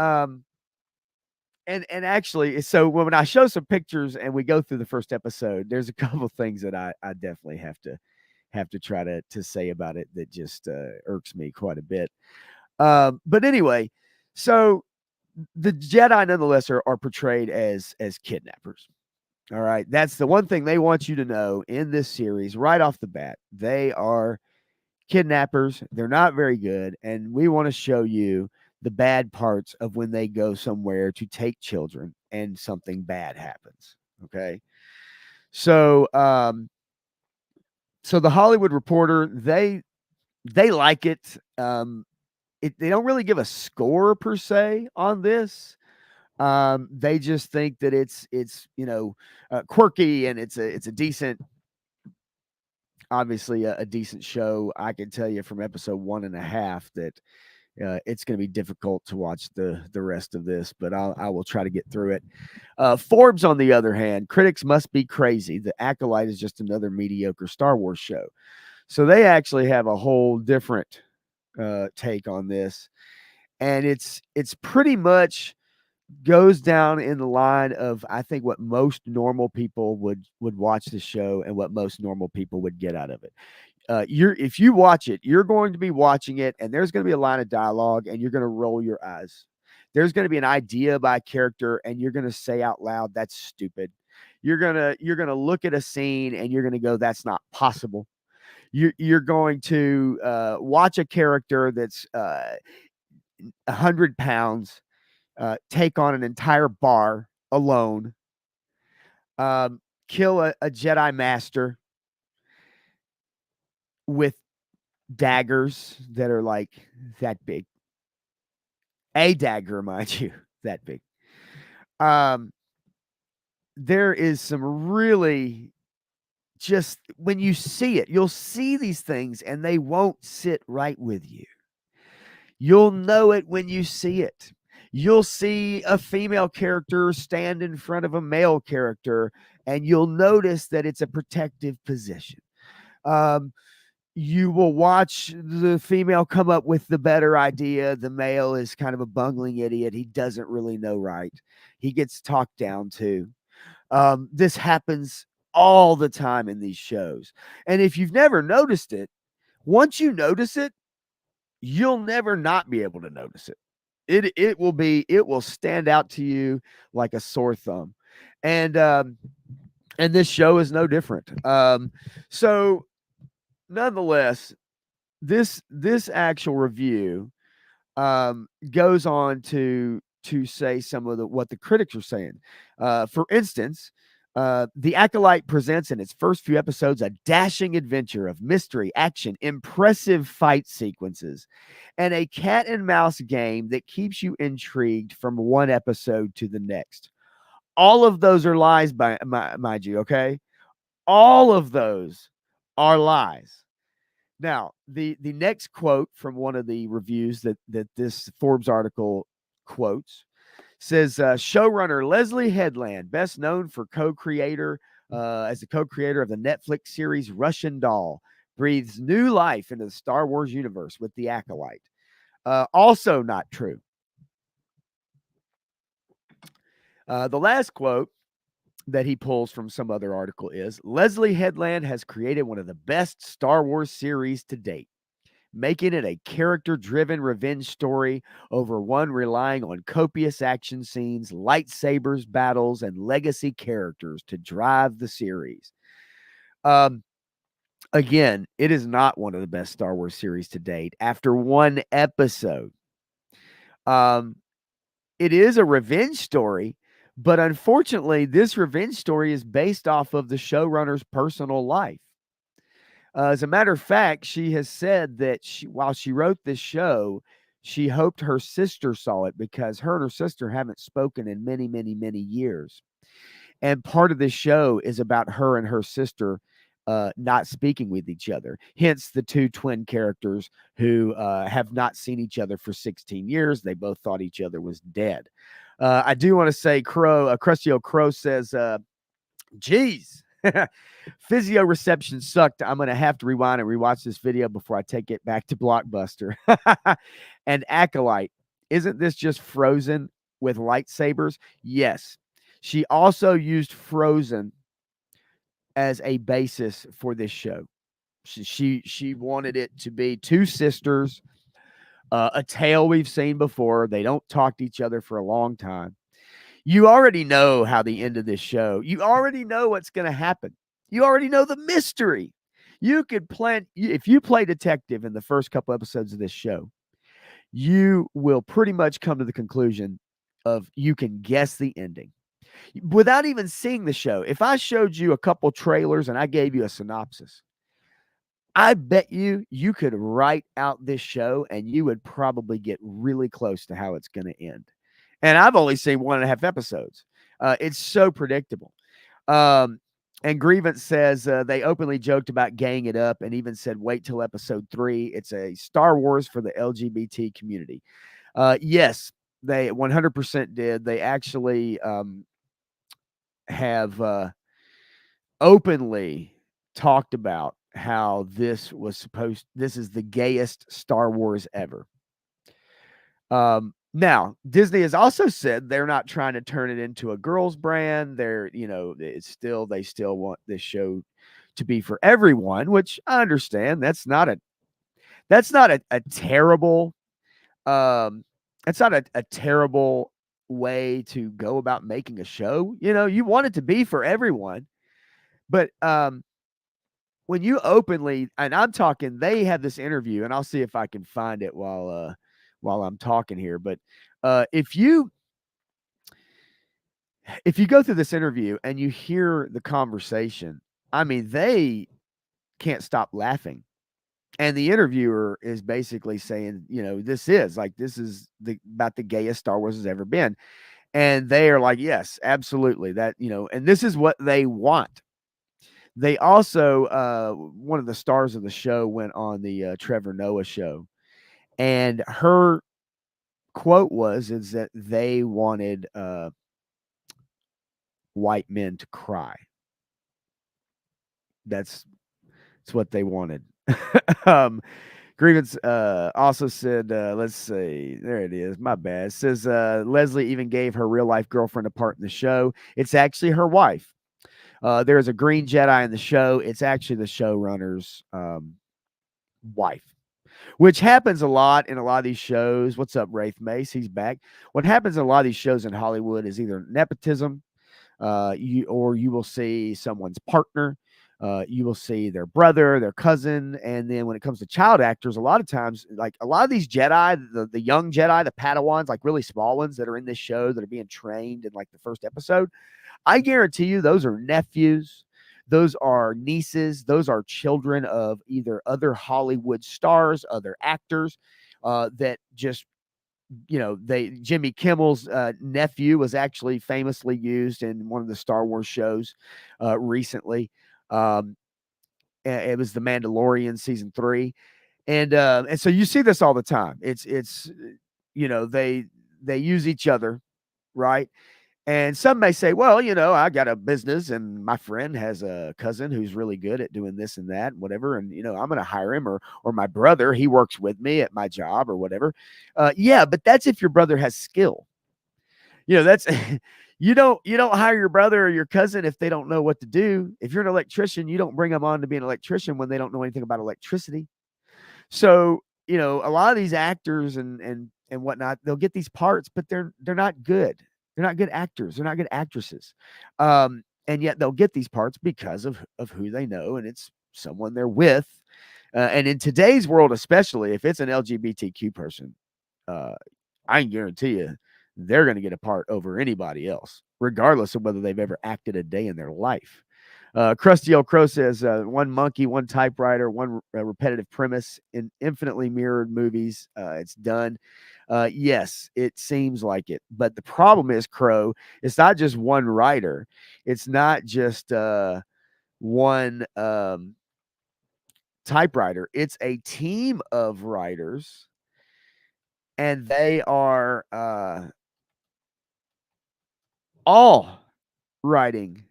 [SPEAKER 1] and actually, so when I show some pictures and we go through the first episode, there's a couple of things that I definitely have to try to say about it that just irks me quite a bit. But anyway, so the Jedi nonetheless are portrayed as kidnappers. All right, that's the one thing they want you to know in this series right off the bat. They are kidnappers. They're not very good, and we want to show you the bad parts of when they go somewhere to take children and something bad happens. Okay, so so the Hollywood Reporter, they like it. They don't really give a score per se on this. They just think that it's quirky, and it's a decent, obviously a decent show. I can tell you from episode 1.5 that it's going to be difficult to watch the rest of this, but I will try to get through it. Forbes, on the other hand, critics must be crazy. The Acolyte is just another mediocre Star Wars show. So they actually have a whole different take on this, and it's pretty much goes down in the line of, I think, what most normal people would watch the show and what most normal people would get out of it. If you watch it, you're going to be watching it, and there's going to be a line of dialogue, and you're going to roll your eyes. There's going to be an idea by a character, and you're going to say out loud, "That's stupid." You're gonna look at a scene, and you're going to go, "That's not possible." You're going to watch a character that's 100 pounds take on an entire bar alone, kill a Jedi master with daggers that are like that big. A dagger, mind you, that big. Um, there is some really, just when you see it, you'll see these things and they won't sit right with you. You'll know it when you see it. You'll see a female character stand in front of a male character, and you'll notice that it's a protective position. Um, you will watch the female come up with the better idea. The male is kind of a bungling idiot. He doesn't really know right. He gets talked down to. This happens all the time in these shows. And if you've never noticed it, once you notice it, you'll never not be able to notice it. It will stand out to you like a sore thumb. And this show is no different. So nonetheless, this actual review goes on to say some of what the critics are saying. For instance, The Acolyte presents in its first few episodes a dashing adventure of mystery, action, impressive fight sequences, and a cat and mouse game that keeps you intrigued from one episode to the next. All of those are lies, mind you, okay? All of those are lies. Now, the next quote from one of the reviews that this Forbes article quotes says, showrunner Leslie Headland, best known for as the co-creator of the Netflix series Russian Doll, breathes new life into the Star Wars universe with The Acolyte. Also not true. The last quote that he pulls from some other article is, Leslie Headland has created one of the best Star Wars series to date, making it a character-driven revenge story over one relying on copious action scenes, lightsabers, battles, and legacy characters to drive the series. Again, it is not one of the best Star Wars series to date. After one episode, it is a revenge story, but unfortunately, this revenge story is based off of the showrunner's personal life. As a matter of fact, she has said that while she wrote this show, She hoped her sister saw it because her and her sister haven't spoken in many, many, many years. And part of this show is about her and her sister not speaking with each other. Hence the two twin characters who have not seen each other for 16 years. They both thought each other was dead. I do want to say, Krusty Old Crow says, geez, physio reception sucked. I'm going to have to rewind and rewatch this video before I take it back to Blockbuster. And Acolyte, isn't this just Frozen with lightsabers? Yes. She also used Frozen as a basis for this show. She wanted it to be two sisters, a tale we've seen before. They don't talk to each other for a long time. You already know how the end of this show. You already know what's going to happen. You already know the mystery. You could plan if you play detective in the first couple episodes of this show, you will pretty much come to the conclusion of you can guess the ending without even seeing the show. If I showed you a couple trailers and I gave you a synopsis, I bet you could write out this show and you would probably get really close to how it's going to end. And I've only seen 1.5 episodes. It's so predictable. And Grievance says they openly joked about gaying it up and even said, wait till episode 3. It's a Star Wars for the LGBT community. Yes, they 100% did. They actually have openly talked about how this is the gayest Star Wars ever. Now, Disney has also said they're not trying to turn it into a girls' brand. They still want this show to be for everyone, which I understand. That's not a terrible that's not a terrible way to go about making a show. You want it to be for everyone. But when you openly, and I'm talking, they had this interview, and I'll see if I can find it while I'm talking here. But if you go through this interview and you hear the conversation, I mean, they can't stop laughing. And the interviewer is basically saying, this is about the gayest Star Wars has ever been. And they are like, yes, absolutely. That, and this is what they want. They also, one of the stars of the show went on the Trevor Noah show, and her quote is that they wanted white men to cry. That's what they wanted. Grievance also said, let's see, there it is. My bad. It says Leslie even gave her real life girlfriend a part in the show. It's actually her wife. There's a green Jedi in the show. It's actually the showrunner's wife, which happens a lot in a lot of these shows. What's up, Wraith Mace? He's back. What happens in a lot of these shows in Hollywood is either nepotism, you will see someone's partner, you will see their brother, their cousin, and then when it comes to child actors, a lot of times, like a lot of these Jedi, the young Jedi, the Padawans, like really small ones that are in this show that are being trained in like the first episode, I guarantee you those are nephews, those are nieces, those are children of either other Hollywood stars, other actors that just, Jimmy Kimmel's nephew was actually famously used in one of the Star Wars shows recently. It was The Mandalorian season 3. And so you see this all the time. It's they use each other, right? And some may say, well, I got a business and my friend has a cousin who's really good at doing this and that, and whatever. And, I'm going to hire him, or my brother, he works with me at my job or whatever. Yeah, but that's if your brother has skill. That's you don't hire your brother or your cousin if they don't know what to do. If you're an electrician, you don't bring them on to be an electrician when they don't know anything about electricity. So, a lot of these actors and whatnot, they'll get these parts, but they're not good. They're not good actors. They're not good actresses. And yet they'll get these parts because of who they know, and it's someone they're with. And in today's world, especially if it's an LGBTQ person, I can guarantee you they're going to get a part over anybody else, regardless of whether they've ever acted a day in their life. Krusty Old Crow says one monkey, one typewriter, one repetitive premise in infinitely mirrored movies. It's done. Yes, it seems like it. But the problem is, Crow, it's not just one writer. It's not just one typewriter. It's a team of writers, and they are all writing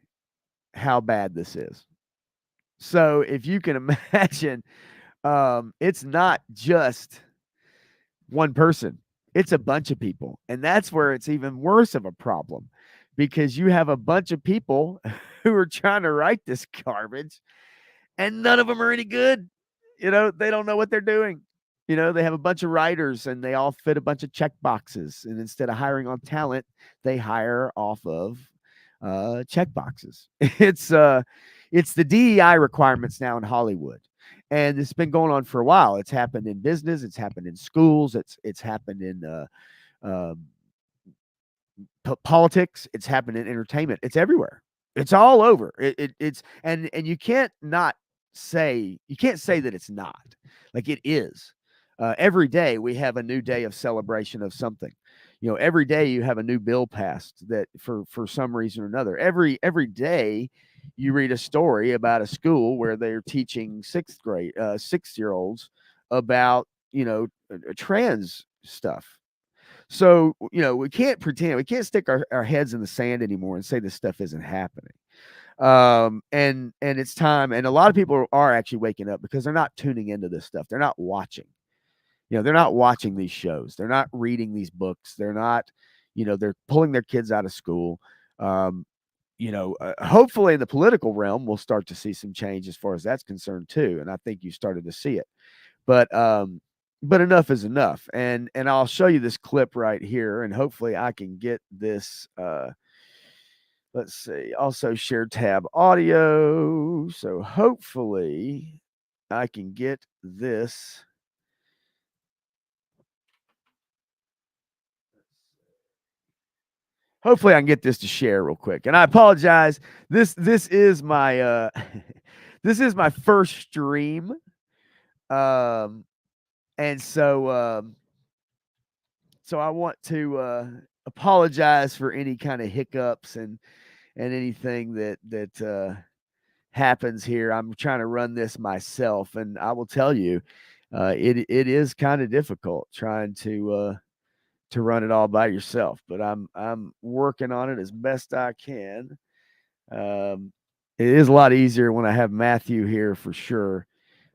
[SPEAKER 1] how bad this is. So if you can imagine, it's not just one person, it's a bunch of people. And that's where it's even worse of a problem because you have a bunch of people who are trying to write this garbage and none of them are any good. They don't know what they're doing. They have a bunch of writers and they all fit a bunch of check boxes. And instead of hiring on talent, they hire off of check boxes. It's the DEI requirements now in Hollywood. And it's been going on for a while. It's happened in business, it's happened in schools, it's happened in um, politics, it's happened in entertainment. It's everywhere. It's all over. It's and you can't say that it's not. Like it is. Every day we have a new day of celebration of something. Every day you have a new bill passed that for some reason or another. Every day you read a story about a school where they're teaching 6-year-olds about trans stuff. So, we can't pretend, we can't stick our heads in the sand anymore and say this stuff isn't happening. And it's time. And a lot of people are actually waking up because they're not tuning into this stuff. They're not watching. They're not watching these shows. They're not reading these books. They're not, they're pulling their kids out of school. Hopefully in the political realm, we'll start to see some change as far as that's concerned too. And I think you started to see it. But enough is enough. And I'll show you this clip right here, and hopefully I can get this. Let's see. Also share tab audio. So hopefully I can get this. Hopefully I can get this to share real quick. And I apologize. This is my this is my first stream. And so I want to apologize for any kind of hiccups and anything that happens here. I'm trying to run this myself, and I will tell you, it is kind of difficult trying to run it all by yourself. But I'm working on it as best I can. It is a lot easier when I have Matthew here for sure.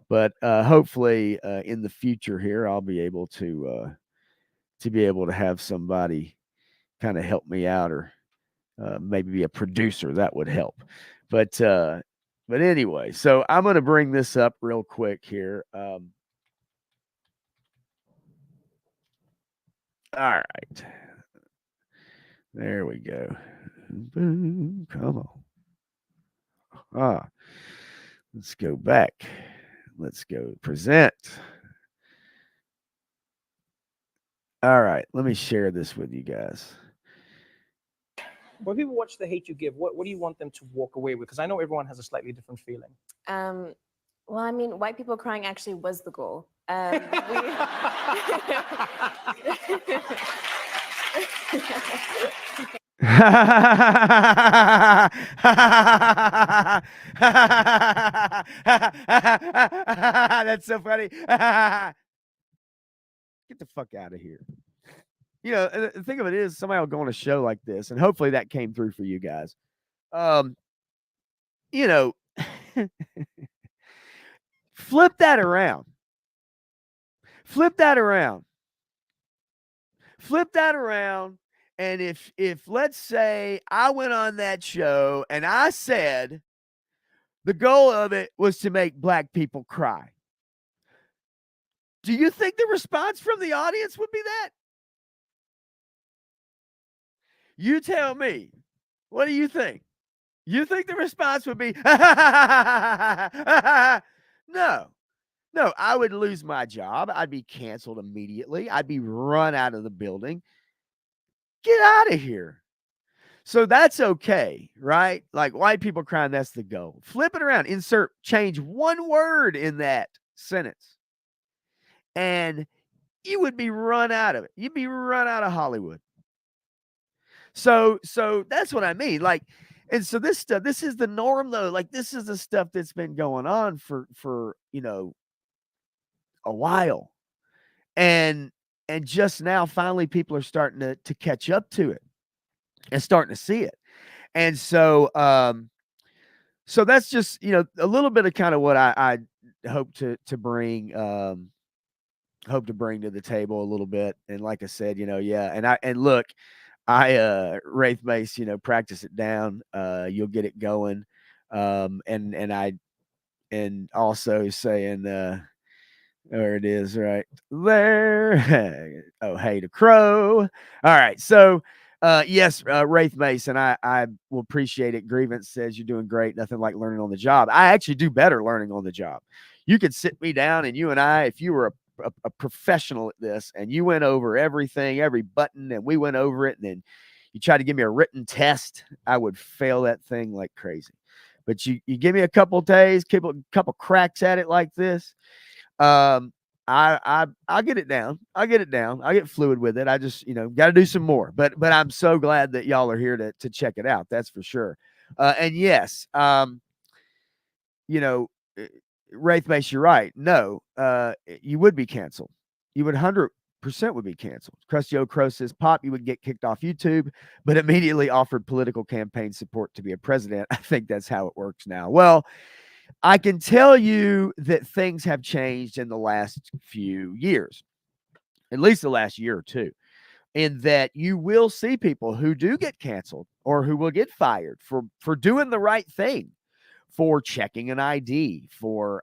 [SPEAKER 1] But hopefully, in the future here, I'll be able to have somebody kind of help me out, or maybe be a producer. That would help. But anyway, so I'm going to bring this up real quick here. All right, there we go. Boom, come on. Let's go back. Let's go present. All right, let me share this with you guys.
[SPEAKER 2] When people watch The Hate You Give, what do you want them to walk away with? Because I know everyone has a slightly different feeling.
[SPEAKER 3] Well, I mean, white people crying actually was the goal.
[SPEAKER 1] That's so funny. Get the fuck out of here. The thing of it is, somebody will go on a show like this, and hopefully that came through for you guys. You know, flip that around. Flip that around. Flip that around. And if let's say I went on that show and I said the goal of it was to make black people cry, do you think the response from the audience would be that? You tell me. What do you think? You think the response would be, no. No, I would lose my job. I'd be canceled immediately. I'd be run out of the building. Get out of here. So that's okay, right? Like white people crying, that's the goal. Flip it around, change one word in that sentence, and you would be run out of it. You'd be run out of Hollywood. So that's what I mean. Like, and so this stuff, this is the norm though. Like, this is the stuff that's been going on for a while. And just now finally people are starting to catch up to it and starting to see it. And so so that's just, a little bit of kind of what I hope to bring hope to bring to the table a little bit. And like I said, yeah, and look, Wraith Base, practice it down. You'll get it going. And also saying there it is right there. Oh, hey to Crow. All right. So yes, Wraith Mason, I will appreciate it. Grievance says you're doing great. Nothing like learning on the job. I actually do better learning on the job. You could sit me down and you and I, if you were a professional at this and you went over everything, every button, and we went over it, and then you tried to give me a written test, I would fail that thing like crazy. But you give me a couple days, couple cracks at it like this, I'll get it down. I'll get fluid with it. I just, got to do some more. But I'm so glad that y'all are here to check it out. That's for sure. And yes, you know, Wraith Base, you're right. No, you would be canceled. You would 100% would be canceled. Krusty O. Crow says, Pop, you would get kicked off YouTube, but immediately offered political campaign support to be a president. I think that's how it works now. Well, I can tell you that things have changed in the last few years, at least the last year or two, in that you will see people who do get canceled or who will get fired for doing the right thing, for checking an ID, for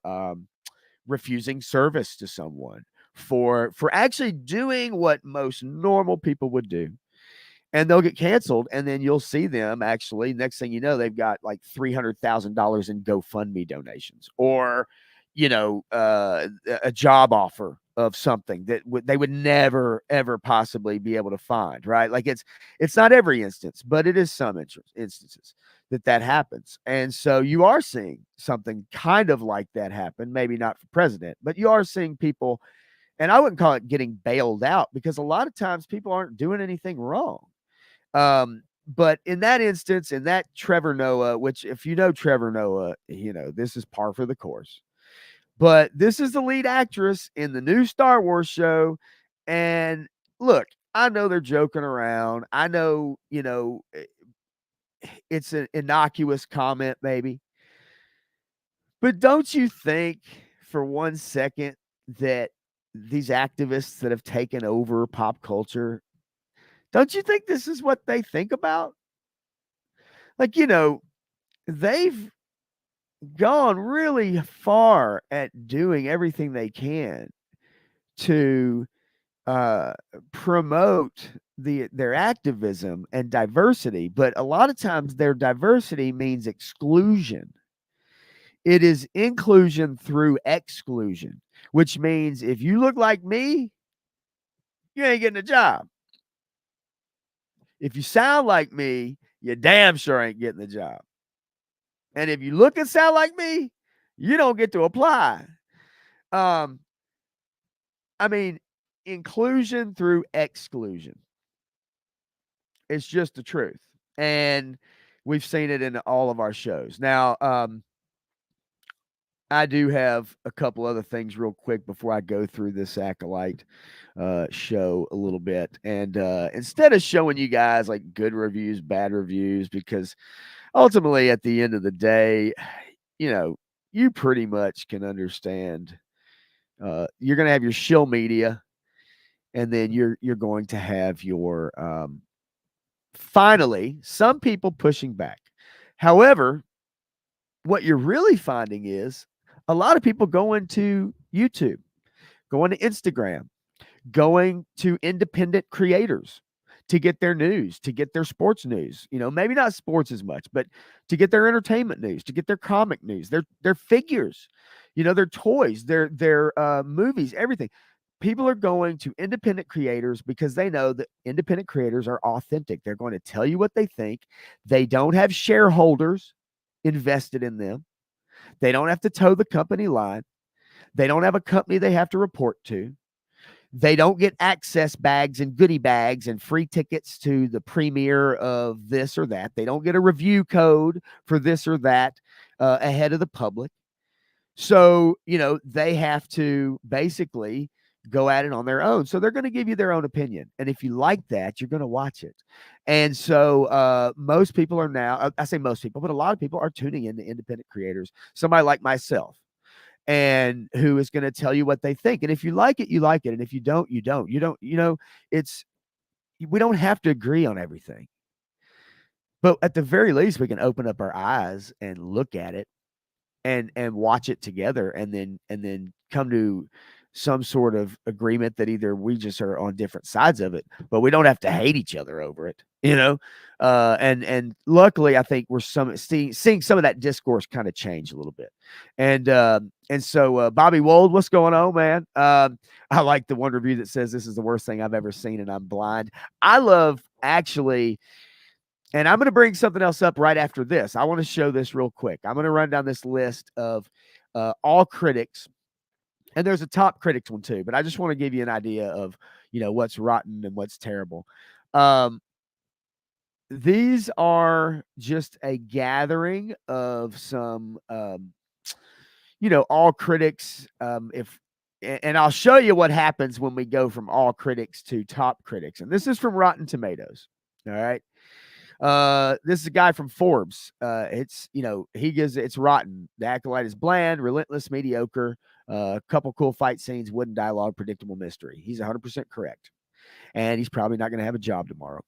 [SPEAKER 1] refusing service to someone, for actually doing what most normal people would do. And they'll get canceled, and then you'll see them actually. Next thing you know, they've got like $300,000 in GoFundMe donations, or a job offer of something that they would never ever possibly be able to find. Right? Like it's not every instance, but it is some instances that happens. And so you are seeing something kind of like that happen. Maybe not for president, but you are seeing people. And I wouldn't call it getting bailed out, because a lot of times people aren't doing anything wrong. But in that instance, in that Trevor Noah, which if you know Trevor Noah, this is par for the course. But this is the lead actress in the new Star Wars show. And look, I know they're joking around. I know, it's an innocuous comment, maybe. But don't you think for one second that these activists that have taken over pop culture, don't you think this is what they think about? Like, they've gone really far at doing everything they can to promote their activism and diversity, but a lot of times their diversity means exclusion. It is inclusion through exclusion, which means if you look like me, you ain't getting a job. If you sound like me, you damn sure ain't getting the job. And if you look and sound like me, you don't get to apply. I mean, inclusion through exclusion. It's just the truth. And we've seen it in all of our shows. Now, I do have a couple other things real quick before I go through this Acolyte show a little bit. And instead of showing you guys like good reviews, bad reviews, because ultimately at the end of the day, you pretty much can understand. You're going to have your shill media, and then you're going to have your finally some people pushing back. However, what you're really finding is a lot of people going to YouTube, going to Instagram, going to independent creators to get their news, to get their sports news. Maybe not sports as much, but to get their entertainment news, to get their comic news, their figures, their toys, their movies, everything. people are going to independent creators because they know that independent creators are authentic. They're going to tell you what they think. They don't have shareholders invested in them. They don't have to toe the company line. They don't have a company they have to report to. They don't get access bags and goodie bags and free tickets to the premiere of this or that. They don't get a review code for this or that ahead of the public. So, they have to basically go at it on their own. So they're going to give you their own opinion. And if you like that, you're going to watch it. And so most people are now, I say most people, but a lot of people are tuning into independent creators. Somebody like myself, and who is going to tell you what they think. And if you like it, you like it. And if you don't, you don't. You don't, we don't have to agree on everything. But at the very least, we can open up our eyes and look at it and watch it together, and then come to some sort of agreement that either we just are on different sides of it, but we don't have to hate each other over it, and luckily I think we're seeing some of that discourse kind of change a little bit. And so Bobby Wold, what's going on, man? I like the one review that says this is the worst thing I've ever seen and I'm blind. I love actually. And I'm going to bring something else up right after this. I want to show this real quick. I'm going to run down this list of all critics. And there's a top critics one too. But I just want to give you an idea of, what's rotten and what's terrible. These are just a gathering of some, all critics. And I'll show you what happens when we go from all critics to top critics. And this is from Rotten Tomatoes. All right. This is a guy from Forbes. He gives it's rotten. The acolyte is bland, relentless, mediocre. A couple cool fight scenes, wooden dialogue, predictable mystery. He's 100% correct, and he's probably not going to have a job tomorrow.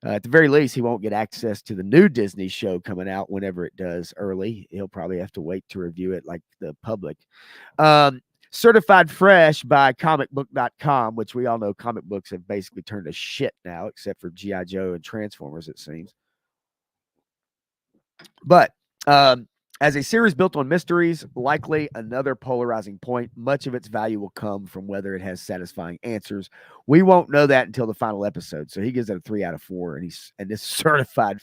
[SPEAKER 1] At the very least, he won't get access to the new Disney show coming out whenever it does early. He'll probably have to wait to review it like the public. Certified fresh by comicbook.com, which we all know comic books have basically turned to shit now, except for G.I. Joe and Transformers, it seems. But as a series built on mysteries, likely another polarizing point, much of its value will come from whether it has satisfying answers. We won't know that until the final episode. So he gives it a 3 out of 4, and this certified,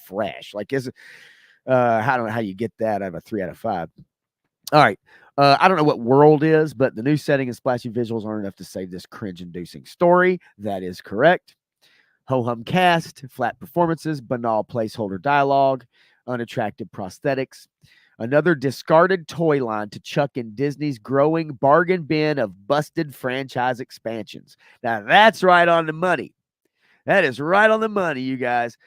[SPEAKER 1] fresh. Like, I don't know how you get that out of a 3 out of 5. All right. I don't know what world is, but the new setting and splashy visuals aren't enough to save this cringe-inducing story. That is correct. Ho-hum cast, flat performances, banal placeholder dialogue, unattractive prosthetics. Another discarded toy line to chuck in Disney's growing bargain bin of busted franchise expansions. Now, that's right on the money. That is right on the money, you guys.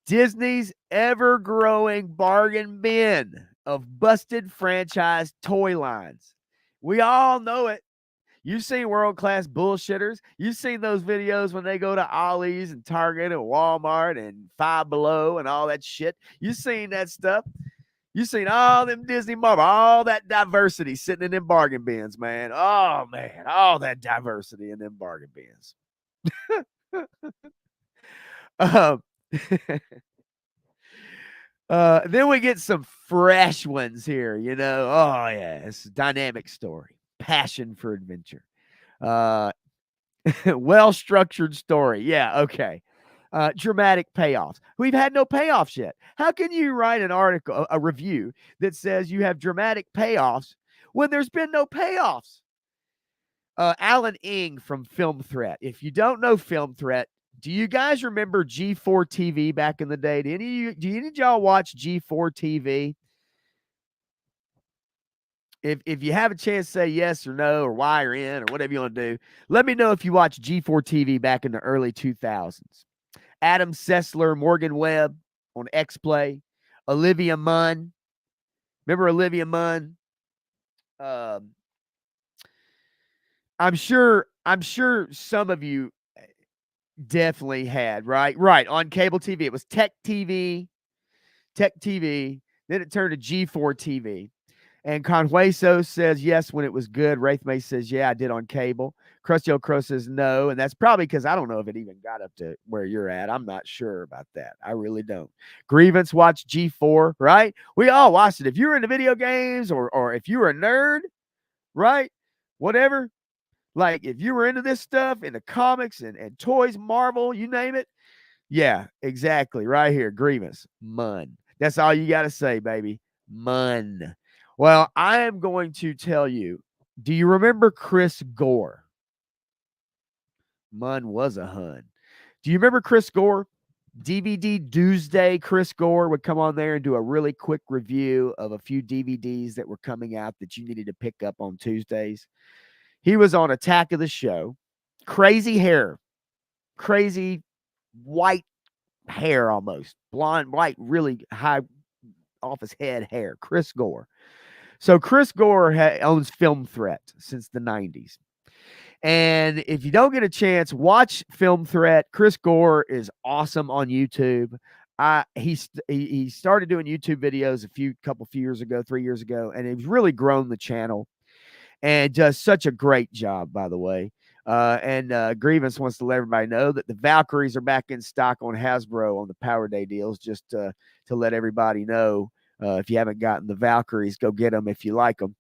[SPEAKER 1] Disney's ever-growing bargain bin of busted franchise toy lines. We all know it. You've seen world-class bullshitters. You've seen those videos when they go to Ollie's and Target and Walmart and Five Below and all that shit. You've seen that stuff. You've seen all them Disney Marvel, all that diversity sitting in them bargain bins, man. Oh, man, all that diversity in them bargain bins. Then we get some fresh ones here, Oh, yeah, it's a dynamic story. Passion for adventure. Well-structured story. Yeah, okay. Dramatic payoffs. We've had no payoffs yet. How can you write an article, a review that says you have dramatic payoffs when there's been no payoffs? Alan Ing from Film Threat. If you don't know Film Threat, do you guys remember G4 TV back in the day? Do any of y'all watch G4 TV? If you have a chance to say yes or no or why or in or whatever you want to do, let me know if you watched G4 TV back in the early 2000s. Adam Sessler, Morgan Webb on X-Play, Olivia Munn. Remember Olivia Munn? I'm sure some of you definitely had, right? Right, on cable TV. It was Tech TV. Then it turned to G4 TV. And Conhueso says yes when it was good. Wraith May says, yeah, I did on cable. Krusty Old Crow says no. And that's probably because I don't know if it even got up to where you're at. I'm not sure about that. I really don't. Grievance watched G4, right? We all watched it. If you were into video games or if you were a nerd, right? Whatever, Like if you were into this stuff, into comics and toys, Marvel, you name it. Yeah, exactly. Right here, Grievous. Mun. That's all you got to say, baby. Mun. Well, I am going to tell you. Do you remember Chris Gore? Mun was a Hun. Do you remember Chris Gore? DVD Tuesday, Chris Gore would come on there and do a really quick review of a few DVDs that were coming out that you needed to pick up on Tuesdays. He was on Attack of the Show. Crazy hair. Crazy white hair almost. Blonde, white, really high off his head hair. Chris Gore. So Chris Gore owns Film Threat since the 90s. And if you don't get a chance, watch Film Threat. Chris Gore is awesome on YouTube. He started doing YouTube videos a few years ago, 3 years ago, and he's really grown the channel and does such a great job, by the way. Grievance wants to let everybody know that the Valkyries are back in stock on Hasbro on the Power Day deals, just to let everybody know. If you haven't gotten the Valkyries, go get them if you like them,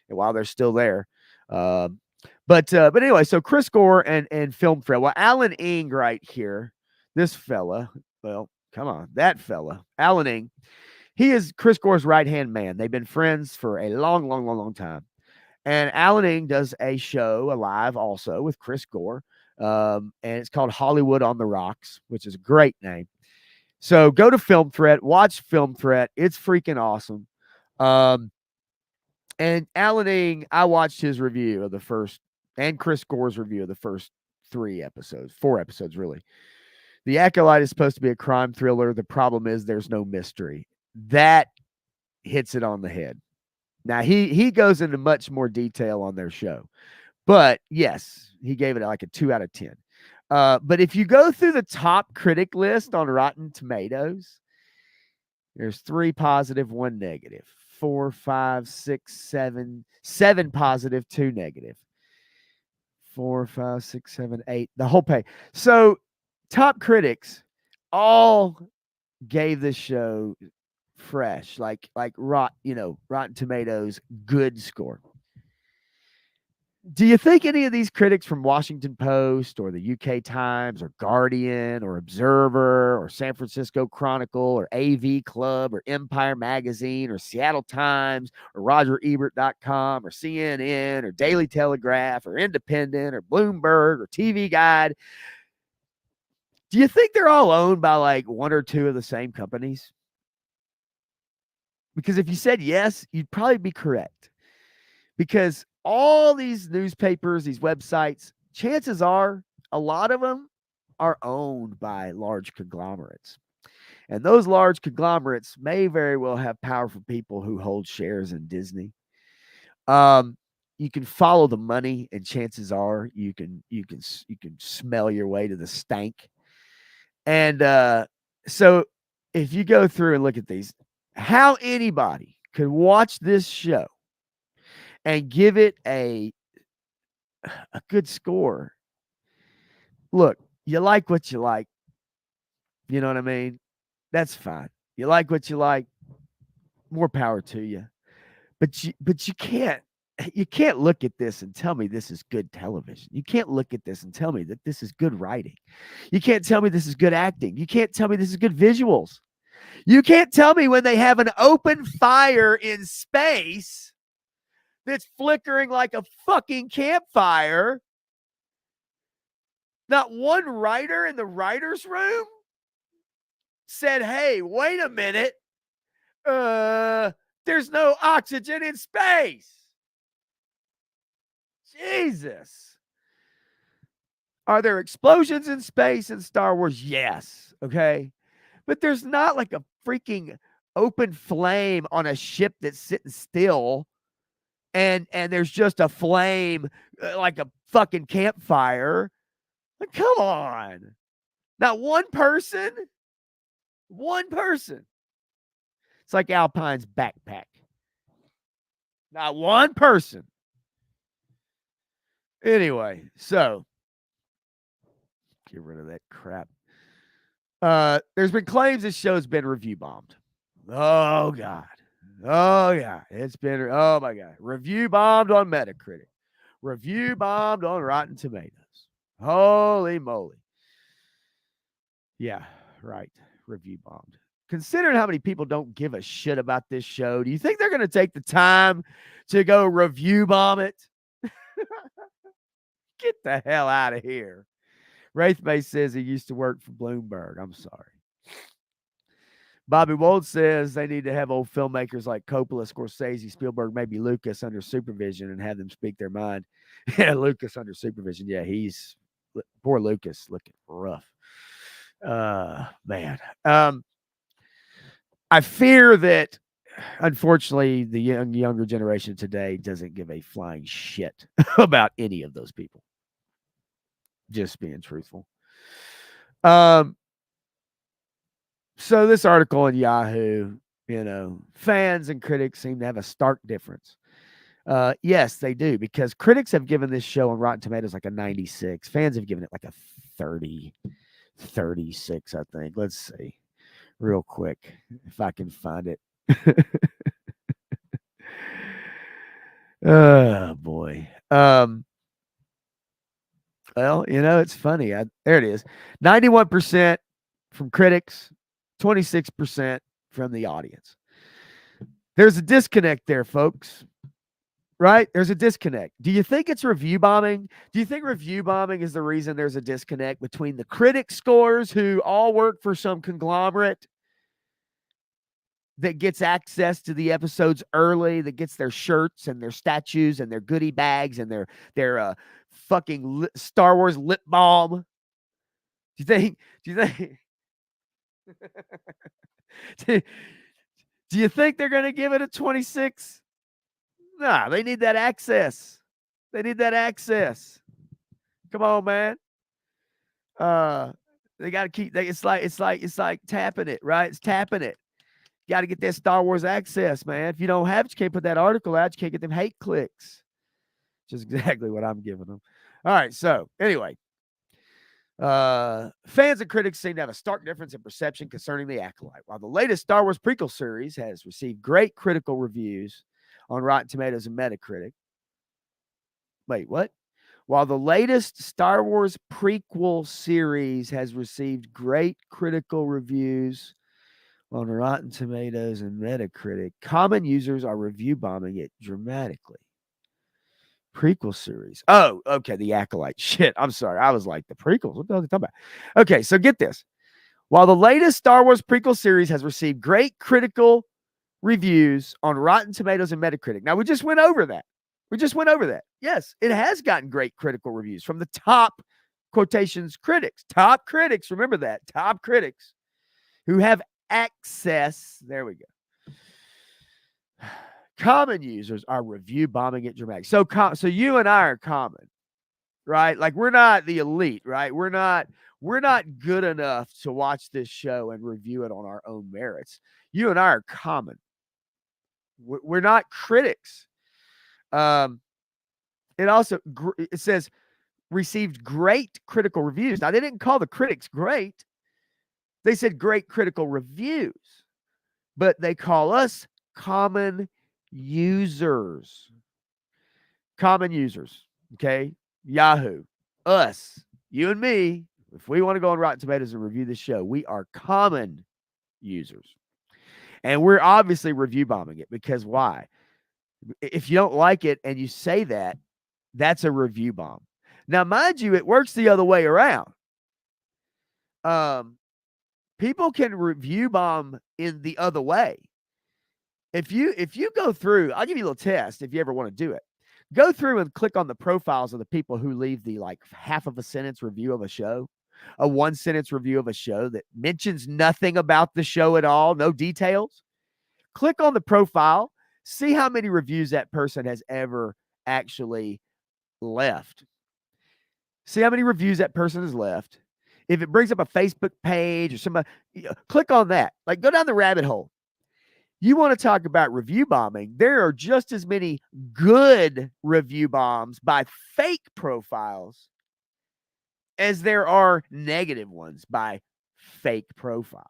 [SPEAKER 1] and while they're still there. But anyway, so Chris Gore and Film Threat. Well, Alan Ing right here, this fella. Well, come on, that fella, Alan Ing. He is Chris Gore's right-hand man. They've been friends for a long time. And Alan Ing does a show, live also with Chris Gore. And it's called Hollywood on the Rocks, which is a great name. So go to Film Threat, watch Film Threat. It's freaking awesome. And Alan Ing, I watched his review of the first, and Chris Gore's review of the first 4 episodes, really. The Acolyte is supposed to be a crime thriller. The problem is there's no mystery. That hits it on the head. Now, he goes into much more detail on their show. But, yes, he gave it like a 2 out of 10. But if you go through the top critic list on Rotten Tomatoes, there's 3 positive, 1 negative. 4, 5, 6, 7. 7 positive, 2 negative. 4, 5, 6, 7, 8. The whole page. So, top critics all gave this show fresh, like Rotten Tomatoes good score. Do you think any of these critics from Washington Post or the UK Times or Guardian or Observer or San Francisco Chronicle or AV Club or Empire Magazine or Seattle Times or RogerEbert.com or CNN or Daily Telegraph or Independent or Bloomberg or TV Guide, do you think they're all owned by like 1 or 2 of the same companies? Because if you said yes, you'd probably be correct. Because all these newspapers, these websites, chances are a lot of them are owned by large conglomerates. And those large conglomerates may very well have powerful people who hold shares in Disney. You can follow the money, and chances are you can smell your way to the stank. And so if you go through and look at these, how anybody could watch this show and give it a good score. Look, you like what you like. You know what I mean? That's fine. You like what you like. More power to you. But you can't look at this and tell me this is good television. You can't look at this and tell me that this is good writing. You can't tell me this is good acting. You can't tell me this is good visuals. You can't tell me when they have an open fire in space that's flickering like a fucking campfire. Not one writer in the writer's room said, hey, wait a minute. There's no oxygen in space. Jesus. Are there explosions in space in Star Wars? Yes. Okay. But there's not like a freaking open flame on a ship that's sitting still. And there's just a flame like a fucking campfire. Like, come on. Not one person. One person. It's like Alpine's backpack. Not one person. Anyway, so get rid of that crap. There's been claims this show's been review bombed. Oh God. Oh yeah. It's been, oh my God. Review bombed on Metacritic. Review bombed on Rotten Tomatoes. Holy moly. Yeah, right. Review bombed. Considering how many people don't give a shit about this show, do you think they're going to take the time to go review bomb it? Get the hell out of here. Wraithbase says he used to work for Bloomberg. I'm sorry. Bobby Wold says they need to have old filmmakers like Coppola, Scorsese, Spielberg, maybe Lucas under supervision and have them speak their mind. Yeah, Lucas under supervision. Yeah, he's poor Lucas looking rough. Man. I fear that, unfortunately, the younger generation today doesn't give a flying shit about any of those people. Just being truthful. So this article in Yahoo, fans and critics seem to have a stark difference. Yes, they do, because critics have given this show on Rotten Tomatoes like a 96. Fans have given it like a 30, 36, I think. Let's see real quick if I can find it. Oh boy. Well, it's funny. There it is. 91% from critics, 26% from the audience. There's a disconnect there, folks. Right? There's a disconnect. Do you think it's review bombing? Do you think review bombing is the reason there's a disconnect between the critic scores who all work for some conglomerate that gets access to the episodes early, that gets their shirts and their statues and their goodie bags and their fucking Star Wars lip balm? Do you think do you think they're going to give it a 26? Nah, they need that access. They need that access. Come on, man. They got to keep. It's like tapping it, right? It's tapping it. You got to get that Star Wars access, man. If you don't have it, you can't put that article out. You can't get them hate clicks. Which is exactly what I'm giving them. All right. So anyway, fans and critics seem to have a stark difference in perception concerning The Acolyte. While the latest Star Wars prequel series has received great critical reviews on Rotten Tomatoes and Metacritic. Wait, what? While the latest Star Wars prequel series has received great critical reviews on Rotten Tomatoes and Metacritic, common users are review bombing it dramatically. Prequel series. Oh, okay. The Acolyte. Shit. I'm sorry. I was like, the prequels. What the hell are they talking about? Okay, so get this. While the latest Star Wars prequel series has received great critical reviews on Rotten Tomatoes and Metacritic. Now, we just went over that. Yes, it has gotten great critical reviews from the top quotations critics. Top critics. Remember that. Top critics who have access. There we go. Common users are review bombing it dramatic. So you and I are common, right? Like, we're not the elite, right? We're not good enough to watch this show and review it on our own merits. You and I are common. We're not critics. It says received great critical reviews. Now, they didn't call the critics great. They said great critical reviews, but they call us common users. Common users. Okay. Yahoo. Us. You and me. If we want to go on Rotten Tomatoes and review this show, we are common users. And we're obviously review bombing it because why? If you don't like it and you say that, that's a review bomb. Now, mind you, it works the other way around. People can review bomb in the other way. If you go through, I'll give you a little test if you ever want to do it. Go through and click on the profiles of the people who leave the like half of a sentence review of a show, a 1 sentence review of a show that mentions nothing about the show at all, no details. Click on the profile, see how many reviews that person has ever actually left. See how many reviews that person has left. If it brings up a Facebook page or somebody, click on that. Like, go down the rabbit hole. You want to talk about review bombing? There are just as many good review bombs by fake profiles as there are negative ones by fake profiles.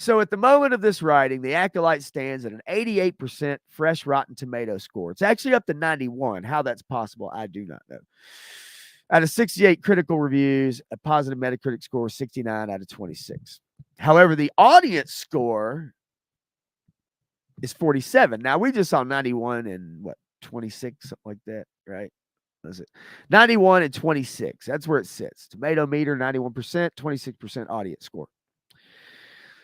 [SPEAKER 1] So at the moment of this writing, The Acolyte stands at an 88% fresh Rotten Tomato score. It's actually up to 91. How that's possible, I do not know. Out of 68 critical reviews, a positive Metacritic score of 69 out of 26. However, the audience score is 47. Now, we just saw 91 and 26, something like that, right? That's it. 91 and 26. That's where it sits. Tomato meter, 91%, 26% audience score.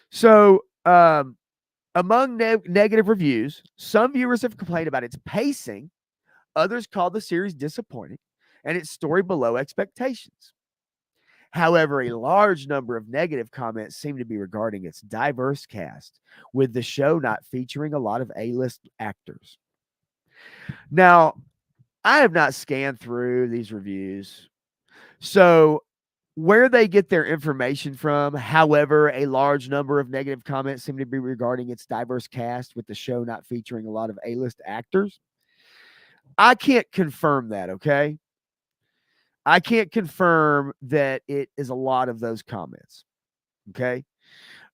[SPEAKER 1] So, among negative reviews, some viewers have complained about its pacing. Others call the series disappointing and its story below expectations. However, a large number of negative comments seem to be regarding its diverse cast, with the show not featuring a lot of A-list actors. Now, I have not scanned through these reviews, so where they get their information from, however, a large number of negative comments seem to be regarding its diverse cast, with the show not featuring a lot of A-list actors. I can't confirm that, okay? I can't confirm that it is a lot of those comments, okay?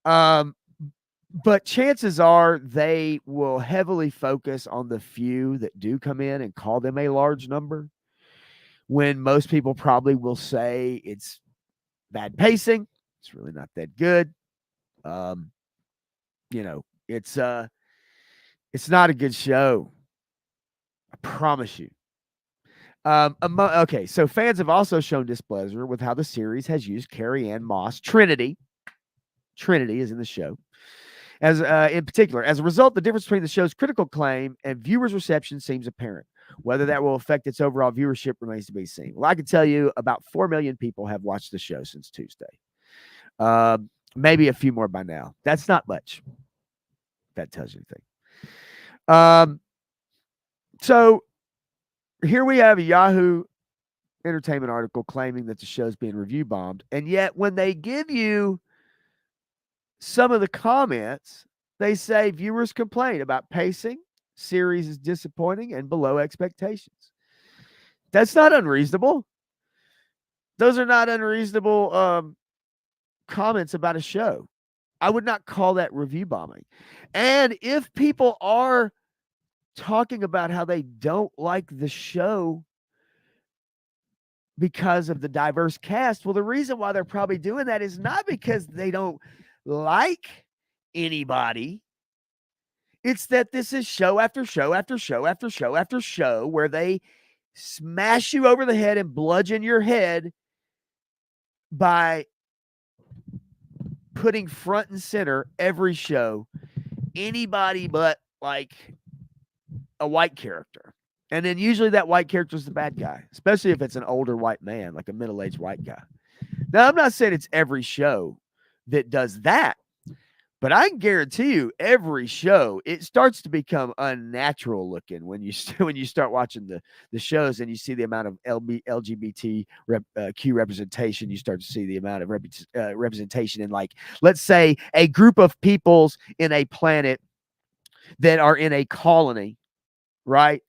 [SPEAKER 1] But chances are they will heavily focus on the few that do come in and call them a large number, when most people probably will say it's bad pacing. It's really not that good. It's not a good show. I promise you. Okay, so fans have also shown displeasure with how the series has used Carrie Ann Moss, Trinity is in the show, as in particular. As a result, the difference between the show's critical acclaim and viewers' reception seems apparent. Whether that will affect its overall viewership remains to be seen. Well, I can tell you about 4 million people have watched the show since Tuesday. Maybe a few more by now. That's not much. If that tells you anything. So here we have a Yahoo Entertainment article claiming that the show's being review bombed. And yet when they give you some of the comments, they say viewers complain about pacing, series is disappointing, and below expectations. That's not unreasonable. Those are not unreasonable comments about a show. I would not call that review bombing. And if people are talking about how they don't like the show because of the diverse cast, well, the reason why they're probably doing that is not because they don't like anybody. It's that this is show after show after show after show after show where they smash you over the head and bludgeon your head by putting front and center every show anybody but like a white character. And then usually that white character is the bad guy, especially if it's an older white man, like a middle-aged white guy. Now, I'm not saying it's every show that does that, but I can guarantee you every show, it starts to become unnatural looking when you start watching the shows and you see the amount of LGBTQ representation. You start to see the amount of representation in, like, let's say a group of peoples in a planet that are in a colony, right?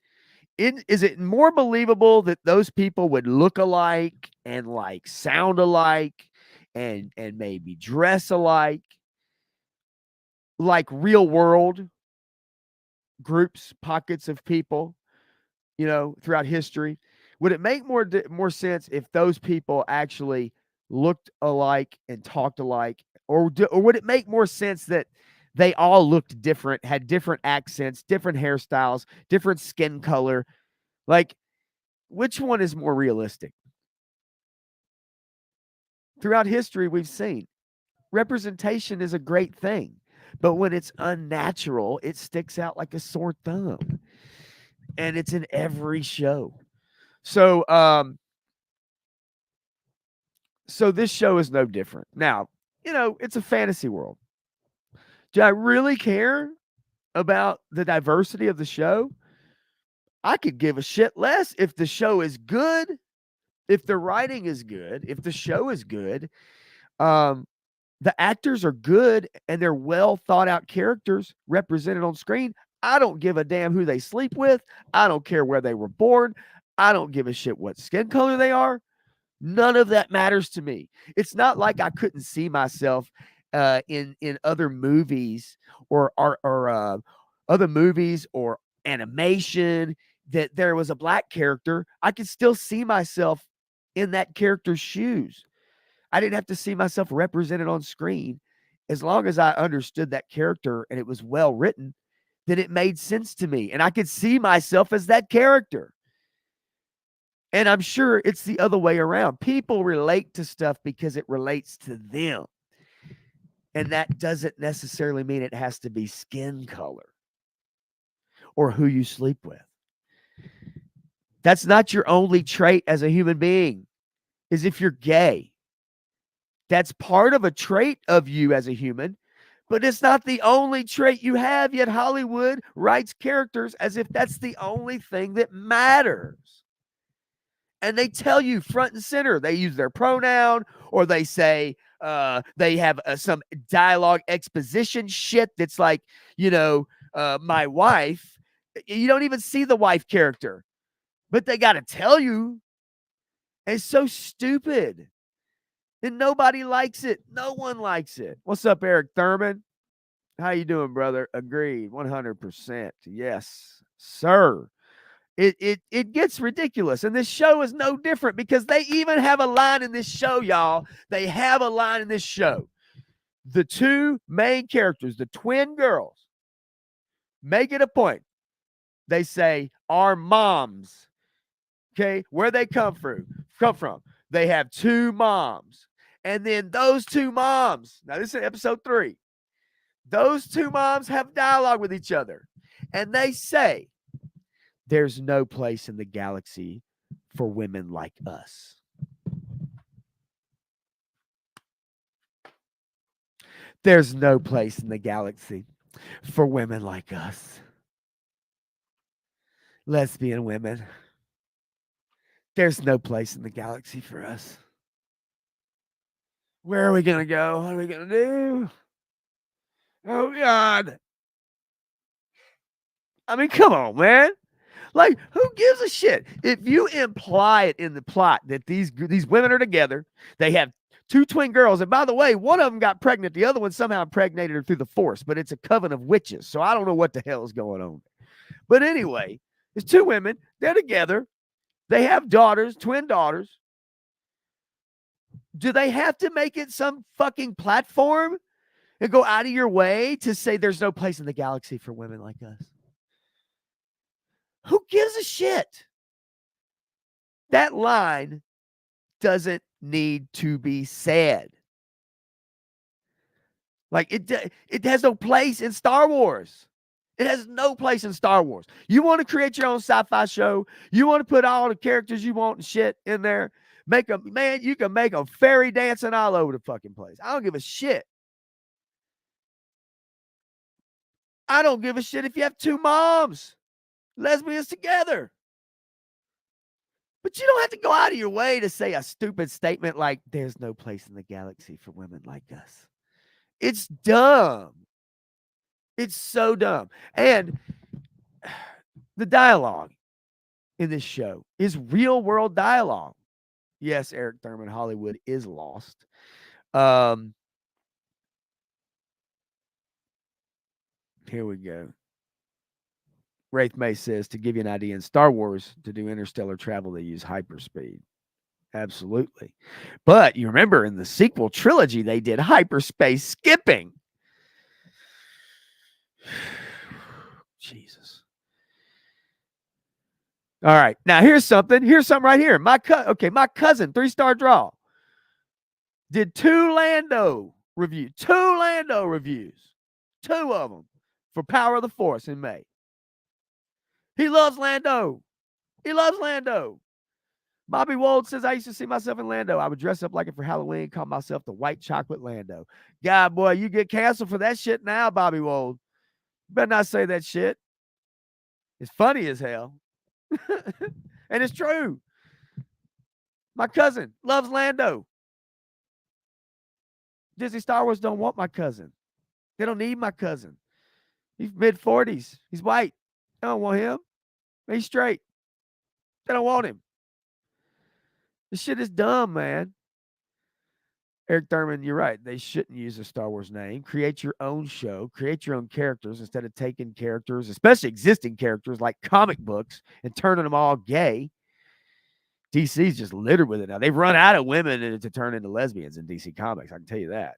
[SPEAKER 1] Is it more believable that those people would look alike and like sound alike and maybe dress alike, like real world groups, pockets of people, throughout history? Would it make more sense if those people actually looked alike and talked alike, or would it make more sense that they all looked different, had different accents, different hairstyles, different skin color? Like, which one is more realistic? Throughout history, we've seen representation is a great thing, but when it's unnatural, it sticks out like a sore thumb. And it's in every show. So this show is no different. Now, it's a fantasy world. Do I really care about the diversity of the show? I could give a shit less if the show is good, if the writing is good, if the show is good. The actors are good and they're well thought out characters represented on screen. I don't give a damn who they sleep with. I don't care where they were born. I don't give a shit what skin color they are. None of that matters to me. It's not like I couldn't see myself in other movies or other movies or animation that there was a black character, I could still see myself in that character's shoes. I didn't have to see myself represented on screen. As long as I understood that character and it was well written, then it made sense to me and I could see myself as that character. And I'm sure it's the other way around. People relate to stuff because it relates to them. And that doesn't necessarily mean it has to be skin color or who you sleep with. That's not your only trait as a human being, is if you're gay. That's part of a trait of you as a human, but it's not the only trait you have, yet Hollywood writes characters as if that's the only thing that matters. And they tell you front and center, they use their pronoun or they say they have some dialogue exposition shit that's like, my wife. You don't even see the wife character, but they got to tell you. And it's so stupid. And nobody likes it. No one likes it. What's up, Eric Thurman? How you doing, brother? Agreed. 100%. Yes, sir. It gets ridiculous. And this show is no different because they even have a line in this show, y'all. They have a line in this show. The two main characters, the twin girls, make it a point. They say, our moms. Okay, where they come from. They have two moms. And then those two moms, now this is episode 3. Those two moms have dialogue with each other. And they say, there's no place in the galaxy for women like us. There's no place in the galaxy for women like us. Lesbian women. There's no place in the galaxy for us. Where are we going to go? What are we going to do? Oh, God. I mean, come on, man. Like, who gives a shit? If you imply it in the plot that these women are together, they have 2 twin girls, and by the way, one of them got pregnant, the other one somehow impregnated her through the force, but it's a coven of witches, so I don't know what the hell is going on. But anyway, there's 2 women, they're together, they have daughters, twin daughters. Do they have to make it some fucking platform and go out of your way to say there's no place in the galaxy for women like us? Who gives a shit? That line doesn't need to be said. Like it has no place in Star Wars. It has no place in Star Wars. You want to create your own sci-fi show? You want to put all the characters you want and shit in there? Make them, man, you can make them fairy dancing all over the fucking place. I don't give a shit. I don't give a shit if you have 2 moms, lesbians together. But you don't have to go out of your way to say a stupid statement like, there's no place in the galaxy for women like us. It's dumb. It's so dumb. And the dialogue in this show is real world dialogue. Yes, Eric Thurman, Hollywood is lost. Here we go. Wraith May says, to give you an idea, in Star Wars, to do interstellar travel, they use hyperspeed. Absolutely. But you remember in the sequel trilogy, they did hyperspace skipping. Jesus. All right. Now here's something. Here's something right here. My cousin, 3-star draw, did 2 Lando reviews. 2 Lando reviews. 2 of them for Power of the Force in May. He loves Lando. He loves Lando. Bobby Wold says, I used to see myself in Lando. I would dress up like it for Halloween, call myself the white chocolate Lando. God, boy, you get canceled for that shit now, Bobby Wold. You better not say that shit. It's funny as hell. And it's true. My cousin loves Lando. Disney Star Wars don't want my cousin. They don't need my cousin. He's mid-40s. He's white. They don't want him. He's straight. They don't want him. This shit is dumb, man. Eric Thurman, you're right. They shouldn't use a Star Wars name. Create your own show. Create your own characters instead of taking characters, especially existing characters like comic books, and turning them all gay. DC's just littered with it now. They've run out of women to turn into lesbians in DC Comics. I can tell you that.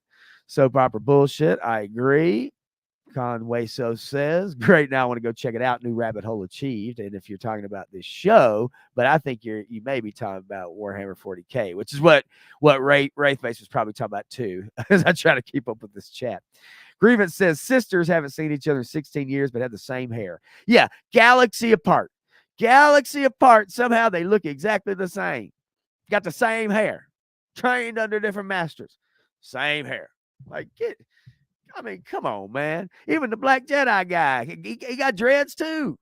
[SPEAKER 1] Soap opera bullshit. I agree. Conway So says, great. Now I want to go check it out. New rabbit hole achieved. And if you're talking about this show, but I think you may be talking about Warhammer 40K, which is what Wraithface was probably talking about too, as I try to keep up with this chat. Grievance says sisters haven't seen each other in 16 years, but have the same hair. Yeah, galaxy apart. Galaxy apart. Somehow they look exactly the same. Got the same hair. Trained under different masters. Same hair. Like, I mean, come on, man. Even the Black Jedi guy, he got dreads too.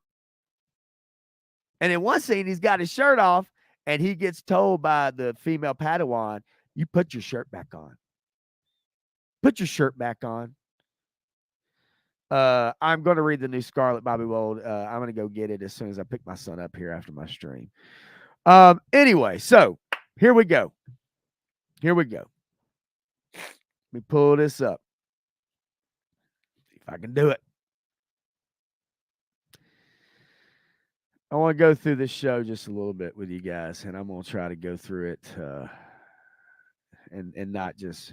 [SPEAKER 1] And in one scene, he's got his shirt off, and he gets told by the female Padawan, you put your shirt back on. Put your shirt back on. I'm going to read the new Scarlet, Bobby Wold. I'm going to go get it as soon as I pick my son up here after my stream. Anyway, so here we go. Here we go. Let me pull this up. See if I can do it. I want to go through this show just a little bit with you guys, and I'm going to try to go through it and not just,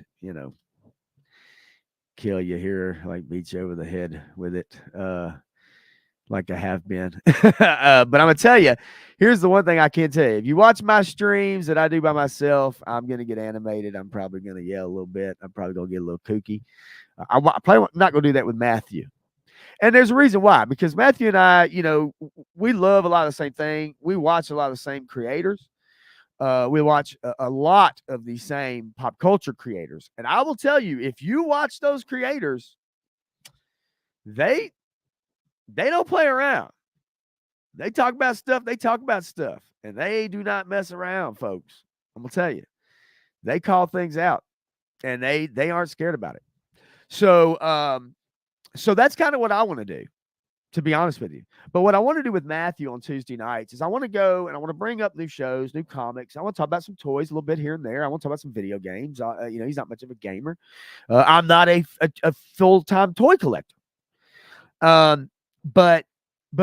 [SPEAKER 1] kill you here, like beat you over the head with it, like I have been. But I'm going to tell you, here's the one thing I can tell you. If you watch my streams that I do by myself, I'm going to get animated. I'm probably going to yell a little bit. I'm probably going to get a little kooky. I'm probably not going to do that with Matthew. And there's a reason why, because Matthew and I, we love a lot of the same thing. We watch a lot of the same creators. We watch a lot of the same pop culture creators. And I will tell you, if you watch those creators, they don't play around. They talk about stuff. And they do not mess around, folks. I'm going to tell you. They call things out, and they aren't scared about it. So that's kind of what I want to do, to be honest with you. But what I want to do with Matthew on Tuesday nights is I want to go and I want to bring up new shows, new comics. I want to talk about some toys a little bit here and there. I want to talk about some video games. He's not much of a gamer. I'm not a full-time toy collector. But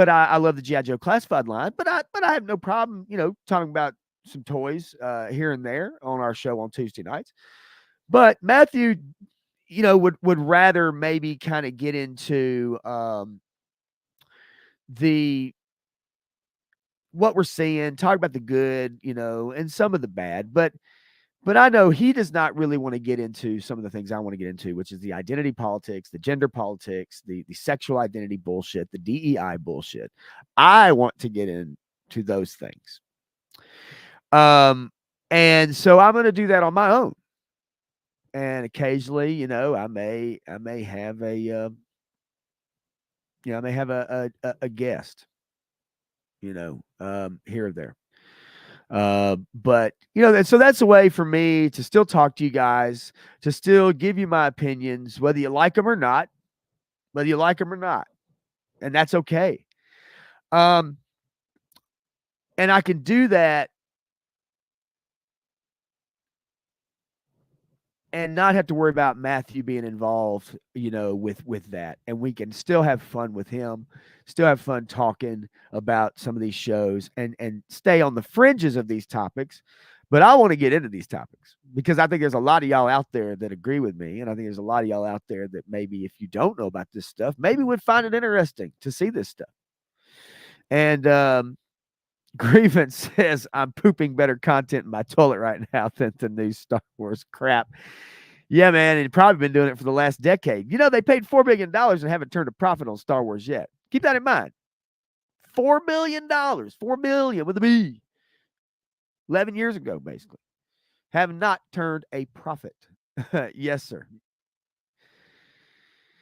[SPEAKER 1] I love the G.I. Joe Classified line. But I have no problem, talking about some toys here and there on our show on Tuesday nights. But Matthew, would rather maybe kind of get into what we're seeing, talk about the good, and some of the bad. But I know he does not really want to get into some of the things I want to get into, which is the identity politics, the gender politics, the sexual identity bullshit, the DEI bullshit. I want to get into those things. And so I'm going to do that on my own. And occasionally, I may have a a guest, here or there. But so that's a way for me to still talk to you guys, to still give you my opinions, whether you like them or not, and that's okay. And I can do that and not have to worry about Matthew being involved, with that. And we can still have fun with him, still have fun talking about some of these shows and stay on the fringes of these topics. But I want to get into these topics because I think there's a lot of y'all out there that agree with me. And I think there's a lot of y'all out there that maybe if you don't know about this stuff, maybe would find it interesting to see this stuff. And Grievance says, I'm pooping better content in my toilet right now than the new Star Wars crap. Yeah, man, and probably been doing it for the last decade. They paid $4 billion and haven't turned a profit on Star Wars yet. Keep that in mind. $4 billion. $4 billion with a B. 11 years ago, basically. Have not turned a profit. Yes, sir.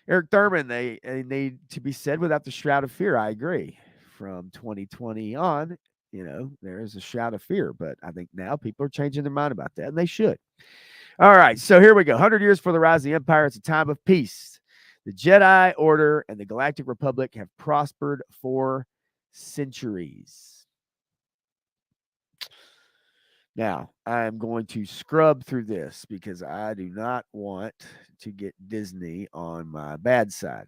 [SPEAKER 1] Eric Thurman, they need to be said without the shroud of fear. I agree. From 2020 on, there is a shroud of fear. But I think now people are changing their mind about that, and they should. All right, so here we go. 100 years for the rise of the Empire. It's a time of peace. The Jedi Order and the Galactic Republic have prospered for centuries. Now, I'm going to scrub through this because I do not want to get Disney on my bad side.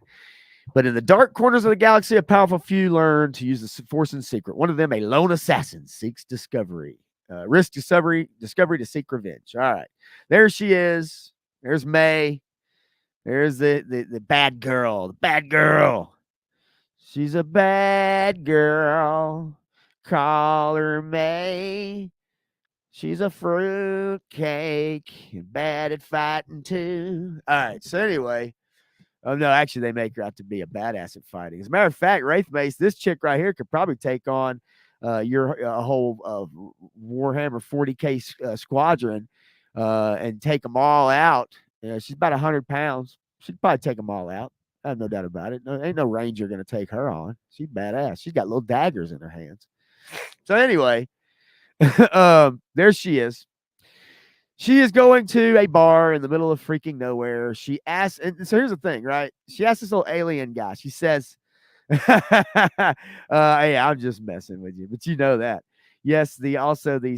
[SPEAKER 1] But in the dark corners of the galaxy, a powerful few learn to use the force in secret. One of them, a lone assassin, seeks discovery. Risk discovery to seek revenge. All right. There she is. There's May. There's the bad girl. The bad girl. She's a bad girl. Call her May. She's a fruit cake and bad at fighting too. All right. So anyway, oh no, actually they make her out to be a badass at fighting. As a matter of fact, Wraith Base, this chick right here could probably take on your whole Warhammer 40K squadron and take them all out. She's about 100 pounds. She'd probably take them all out. I have no doubt about it. No, ain't no ranger gonna take her on. She's badass. She's got little daggers in her hands. So anyway, there she is. She is going to a bar in the middle of freaking nowhere. She asks, and so here's the thing, right? She asks this little alien guy. She says, "Hey, I'm just messing with you, but you know that." Yes, the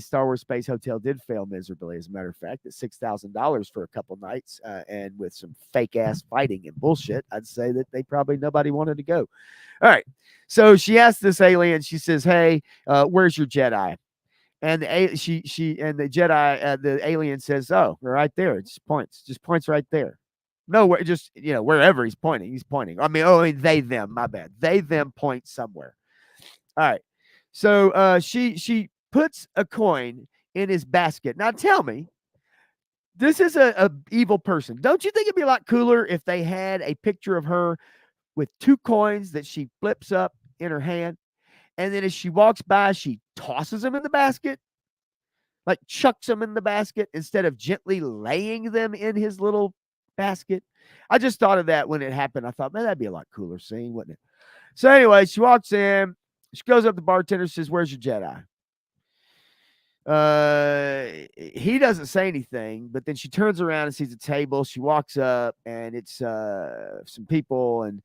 [SPEAKER 1] Star Wars Space Hotel did fail miserably. As a matter of fact, at $6,000 for a couple nights, and with some fake ass fighting and bullshit, I'd say that nobody wanted to go. All right, so she asked this alien. She says, "Hey, where's your Jedi?" And the Jedi, the alien says, "Oh, right there." It just points right there. No, just wherever he's pointing. I mean, they them. My bad. They them point somewhere. All right. So she puts a coin in his basket. Now tell me, this is a evil person. Don't you think it'd be a lot cooler if they had a picture of her with 2 coins that she flips up in her hand, and then as she walks by, she tosses them in the basket? Like chucks them in the basket instead of gently laying them in his little basket. I just thought of that when it happened. I thought, man, that'd be a lot cooler scene, wouldn't it? So anyway, she walks in. She goes up to the bartender, says, "Where's your Jedi?" He doesn't say anything, but then she turns around and sees a table. She walks up, and it's some people, and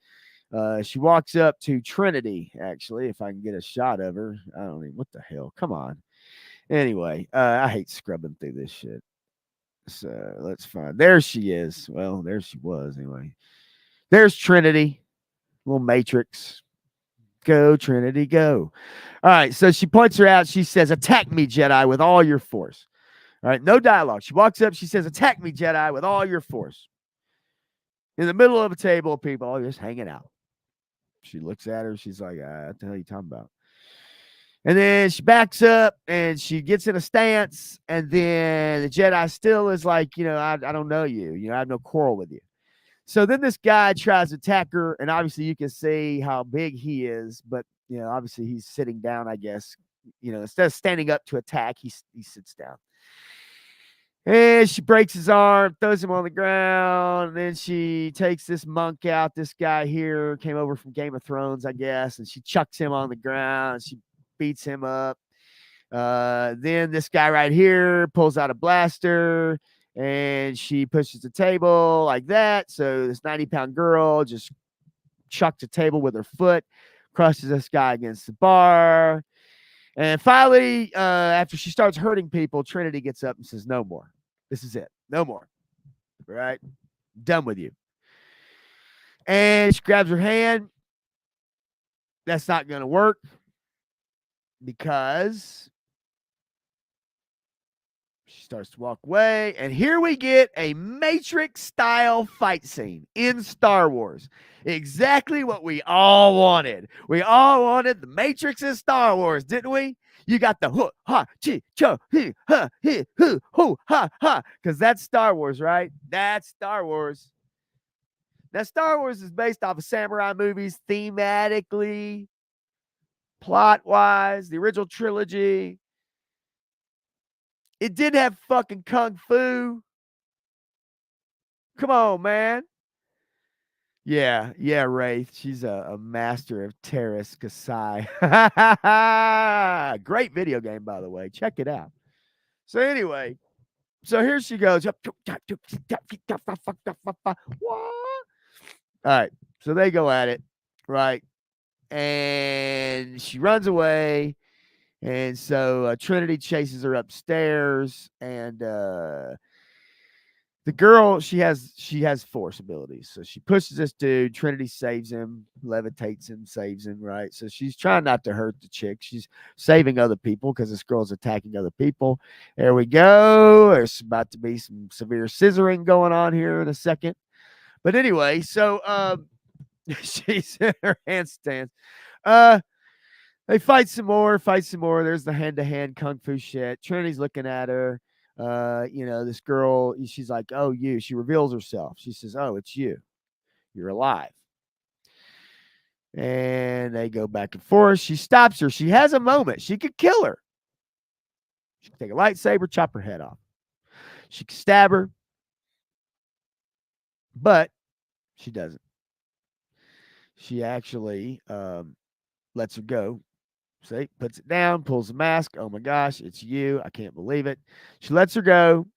[SPEAKER 1] she walks up to Trinity. Actually, if I can get a shot of her, I don't even. What the hell? Come on. Anyway, I hate scrubbing through this shit. So let's find. There she is. Well, there she was anyway. There's Trinity, little Matrix. Go, Trinity, go. All right. So she points her out. She says, "Attack me, Jedi, with all your force." All right. No dialogue. She walks up. She says, "Attack me, Jedi, with all your force." In the middle of a table of people all just hanging out. She looks at her. She's like, "What the hell are you talking about?" And then she backs up and she gets in a stance. And then the Jedi still is like, I don't know you. I have no quarrel with you. So then this guy tries to attack her. And obviously you can see how big he is. But, obviously he's sitting down, I guess. Instead of standing up to attack, he sits down. And she breaks his arm, throws him on the ground. And then she takes this monk out. This guy here came over from Game of Thrones, I guess. And she chucks him on the ground. She beats him up. Then this guy right here pulls out a blaster and she pushes the table like that. So this 90-pound girl just chucks the table with her foot, crushes this guy against the bar. And finally, after she starts hurting people, Trinity gets up and says, "No more. This is it. No more. All right? Done with you." And she grabs her hand. That's not going to work, because she starts to walk away. And here we get a Matrix-style fight scene in Star Wars. Exactly what we all wanted. We all wanted the Matrix in Star Wars, didn't we? You got the hoo, ha, chi, cho, hi, ha, hi, hoo, hoo, ha, ha. Because that's Star Wars, right? That's Star Wars. Now, Star Wars is based off of samurai movies thematically, plot-wise, the original trilogy. It did have fucking kung fu. Come on, man. Yeah, Wraith. She's a master of Terrace Kasai. Great video game, by the way. Check it out. So anyway, here she goes. All right, so they go at it, right? And she runs away. And so Trinity chases her upstairs, and the girl, she has force abilities. So she pushes this dude. Trinity saves him, levitates him, saves him, right? So she's trying not to hurt the chick. She's saving other people because this girl's attacking other people. There we go. There's about to be some severe scissoring going on here in a second. But anyway, so she's in her handstands. They fight some more. There's the hand-to-hand kung fu shit. Trinity's looking at her. This girl, she's like, oh, you. She reveals herself. She says, oh, it's you. You're alive. And they go back and forth. She stops her. She has a moment. She could kill her. She could take a lightsaber, chop her head off. She could stab her. But she doesn't. She actually lets her go. See, puts it down, pulls the mask. Oh my gosh, it's you. I can't believe it. She lets her go.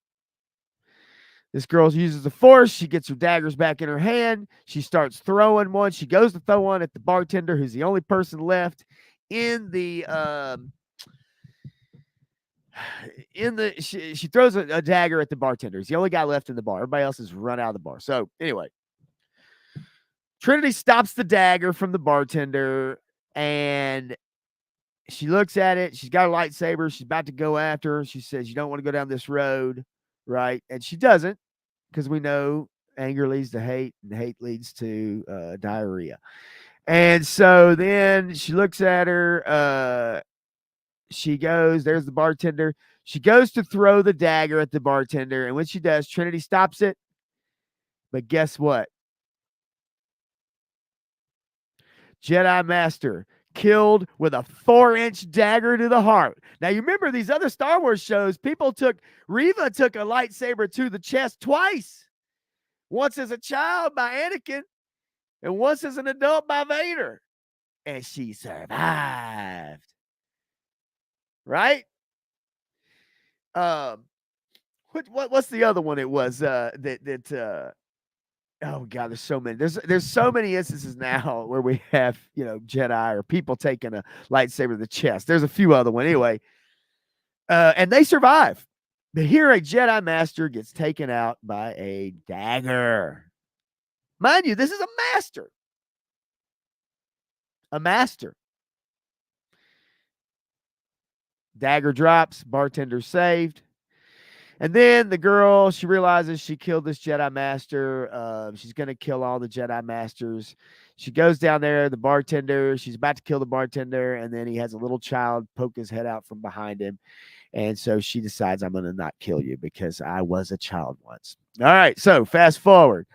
[SPEAKER 1] This girl uses the force. She gets her daggers back in her hand. She starts throwing one. She goes to throw one at the bartender, who's the only person left in the she throws a dagger at the bartender. He's the only guy left in the bar. Everybody else has run out of the bar. So anyway, Trinity stops the dagger from the bartender, and she looks at it. She's got a lightsaber. She's about to go after her. She says, you don't want to go down this road, right? And she doesn't, because we know anger leads to hate, and hate leads to diarrhea. And so then she looks at her. She goes, there's the bartender. She goes to throw the dagger at the bartender. And when she does, Trinity stops it. But guess what? Jedi Master killed with a 4-inch dagger to the heart. Now, you remember these other Star Wars shows, Reva took a lightsaber to the chest twice. Once as a child by Anakin, and once as an adult by Vader. And she survived. Right? What's the other one it was oh god, there's so many. There's so many instances now where we have, Jedi or people taking a lightsaber to the chest. There's a few other ones anyway. And they survive. But here a Jedi Master gets taken out by a dagger. Mind you, this is a master. A master. Dagger drops, bartender saved. And then the girl, she realizes she killed this Jedi Master. She's going to kill all the Jedi Masters. She goes down there, the bartender. She's about to kill the bartender. And then he has a little child poke his head out from behind him. And so she decides, I'm going to not kill you because I was a child once. All right. So fast forward.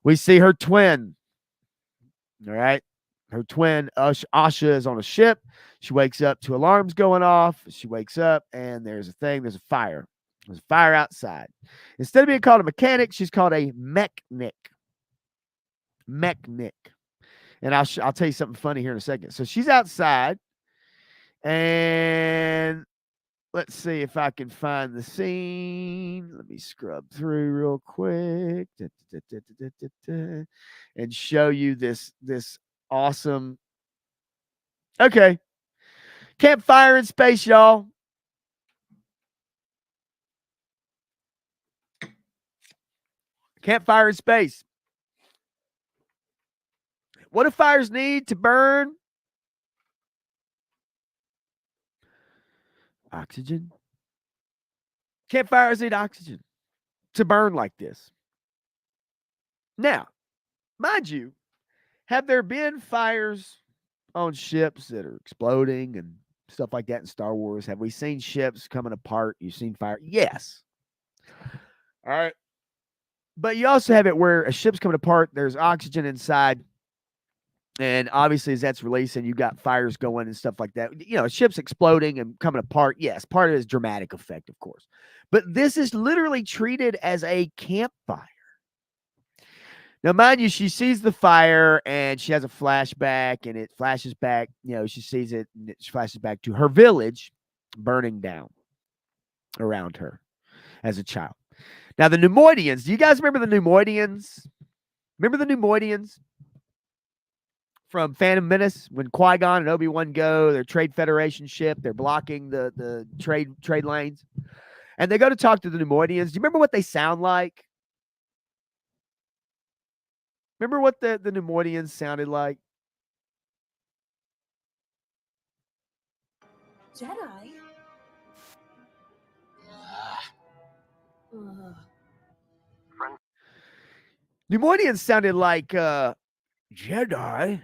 [SPEAKER 1] We see her twin. All right. Her twin, Asha, is on a ship. She wakes up to alarms going off. She wakes up and there's a fire. There's a fire outside. Instead of being called a mechanic, she's called a mechanic. Mechanic. And I'll tell you something funny here in a second. So she's outside, and let's see if I can find the scene. Let me scrub through real quick and show you this awesome. Okay. Campfire in space, y'all. Campfire in space. What do fires need to burn? Oxygen. Campfires need oxygen to burn like this. Now, mind you, have there been fires on ships that are exploding and stuff like that in Star Wars? Have we seen ships coming apart? You've seen fire? Yes. All right. But you also have it where a ship's coming apart, there's oxygen inside, and obviously as that's releasing, you've got fires going and stuff like that. A ship's exploding and coming apart. Yes, part of it is dramatic effect, of course. But this is literally treated as a campfire. Now, mind you, she sees the fire and she has a flashback, and it flashes back. She sees it and it flashes back to her village burning down around her as a child. Now, the Neimoidians, do you guys remember the Neimoidians? Remember the Neimoidians from Phantom Menace when Qui-Gon and Obi-Wan go, their Trade Federation ship, they're blocking the trade lanes, and they go to talk to the Neimoidians. Do you remember what they sound like? Remember what the Neimoidians sounded like?
[SPEAKER 3] Jedi. Ugh.
[SPEAKER 1] Neimoidians sounded like Jedi.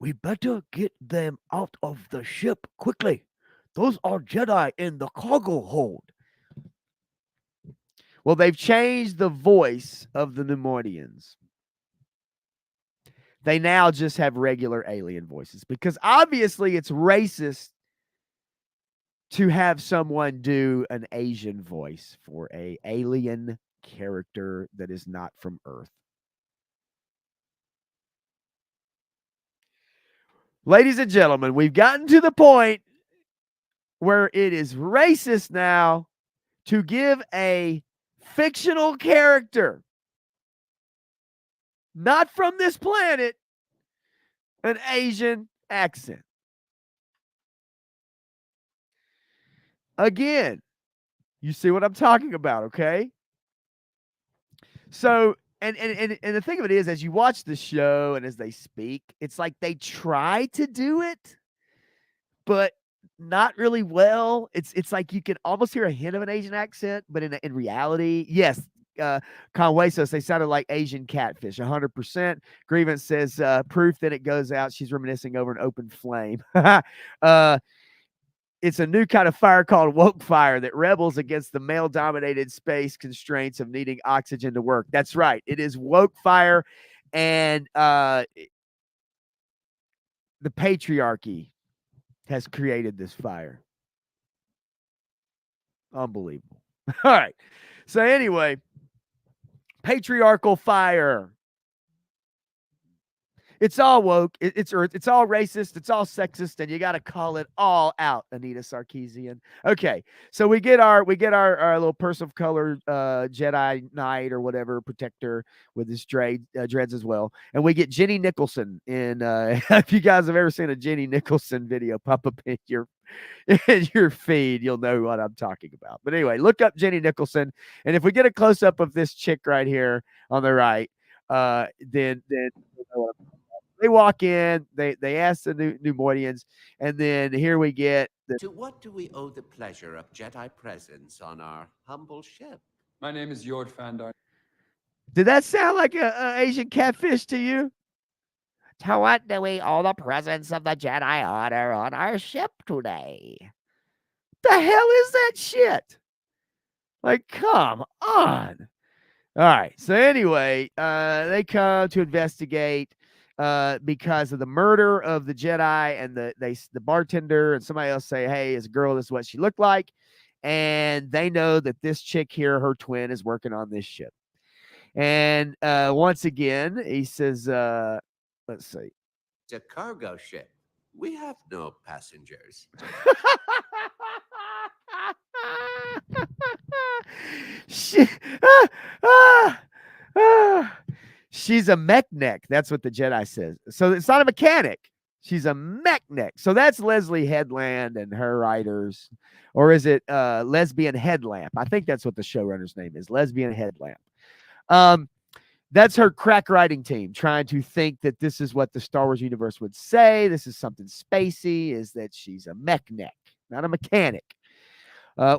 [SPEAKER 1] We better get them out of the ship quickly. Those are Jedi in the cargo hold. Well, they've changed the voice of the Neimoidians. They now just have regular alien voices because obviously it's racist to have someone do an Asian voice for a alien character that is not from Earth. Ladies and gentlemen, we've gotten to the point where it is racist now to give a fictional character, not from this planet, an Asian accent. Again, you see what I'm talking about, okay? So, and the thing of it is, as you watch the show and as they speak, it's like they try to do it, but not really well. It's like you can almost hear a hint of an Asian accent, but in reality, yes. Conway says they sounded like Asian catfish, 100%. Grievance says proof that it goes out. She's reminiscing over an open flame. It's a new kind of fire called woke fire that rebels against the male-dominated space constraints of needing oxygen to work. That's right. It is woke fire, and the patriarchy has created this fire. Unbelievable. All right. So anyway, patriarchal fire. It's all woke. It's Earth. It's all racist. It's all sexist, and you got to call it all out, Anita Sarkeesian. Okay, so we get our little person of color Jedi Knight or whatever protector with his dreads as well, and we get Jenny Nicholson in. If you guys have ever seen a Jenny Nicholson video pop up in your feed, you'll know what I'm talking about. But anyway, look up Jenny Nicholson, and if we get a close up of this chick right here on the right, then you'll know what I'm talking about. They walk in, they ask the Neimoidians, and then here we get
[SPEAKER 4] To what do we owe the pleasure of Jedi presence on our humble ship?
[SPEAKER 5] My name is Jord Vandar.
[SPEAKER 1] Did that sound like a Asian catfish to you? To what do we owe the presence of the Jedi Order on our ship today? The hell is that shit? Like, come on. All right. So anyway, they come to investigate because of the murder of the Jedi, and the bartender and somebody else say, "Hey, as a girl, this is what she looked like," and they know that this chick here, her twin, is working on this ship. And once again, he says, "Let's see."
[SPEAKER 4] It's a cargo ship. We have no passengers.
[SPEAKER 1] she, ah, ah, ah. She's a mechanic. That's what the Jedi says. So it's not a mechanic. She's a mechanic. So that's Leslie Headland and her writers. Or is it Lesbian Headlamp? I think that's what the showrunner's name is, Lesbian Headlamp. That's her crack writing team trying to think that this is what the Star Wars universe would say. This is something spacey, is that she's a mechanic, not a mechanic.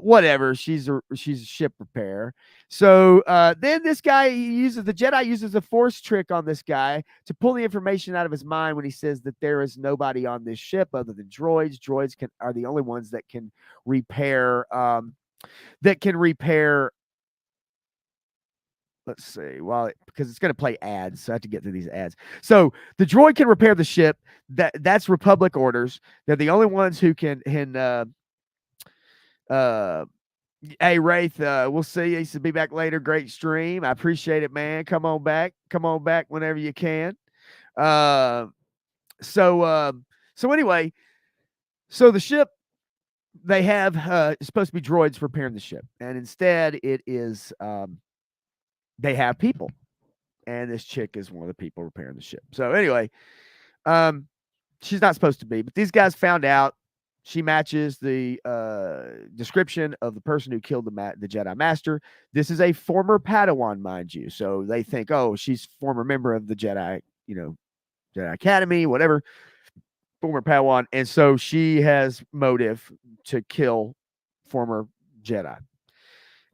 [SPEAKER 1] Whatever, she's a ship repair. So then this guy the Jedi uses a force trick on this guy to pull the information out of his mind when he says that there is nobody on this ship other than droids. Droids are the only ones that can repair let's see, because it's going to play ads, so I have to get through these ads. So the droid can repair the ship. That's Republic orders. They're the only ones who can hey, Wraith, we'll see you. Be back later. Great stream. I appreciate it, man. Come on back whenever you can. So anyway, so the ship, they have it's supposed to be droids repairing the ship, and instead it is they have people, and this chick is one of the people repairing the ship. So anyway, She's not supposed to be, but these guys found out she matches the description of the person who killed the Jedi Master. This is a former Padawan, mind you. So they think, oh, she's former member of the Jedi, Jedi Academy, whatever, former Padawan. And so she has motive to kill former Jedi.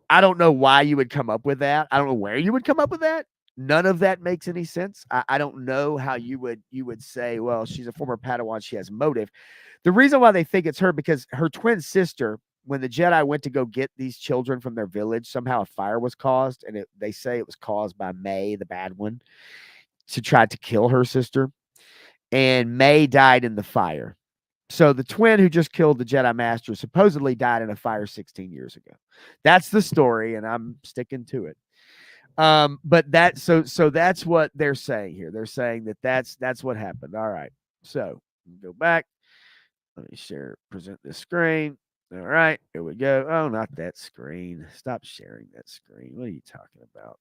[SPEAKER 1] I don't know why you would come up with that. I don't know where you would come up with that. None of that makes any sense. I don't know how you would say, well, she's a former Padawan, she has motive. The reason why they think it's her, because her twin sister, when the Jedi went to go get these children from their village, somehow a fire was caused, and they say it was caused by May, the bad one, to try to kill her sister. And May died in the fire. So the twin who just killed the Jedi Master supposedly died in a fire 16 years ago. That's the story, and I'm sticking to it. But so that's what they're saying here. They're saying that's what happened. All right. So go back. Let me present this screen. All right, here we go. Oh, not that screen. Stop sharing that screen. What are you talking about?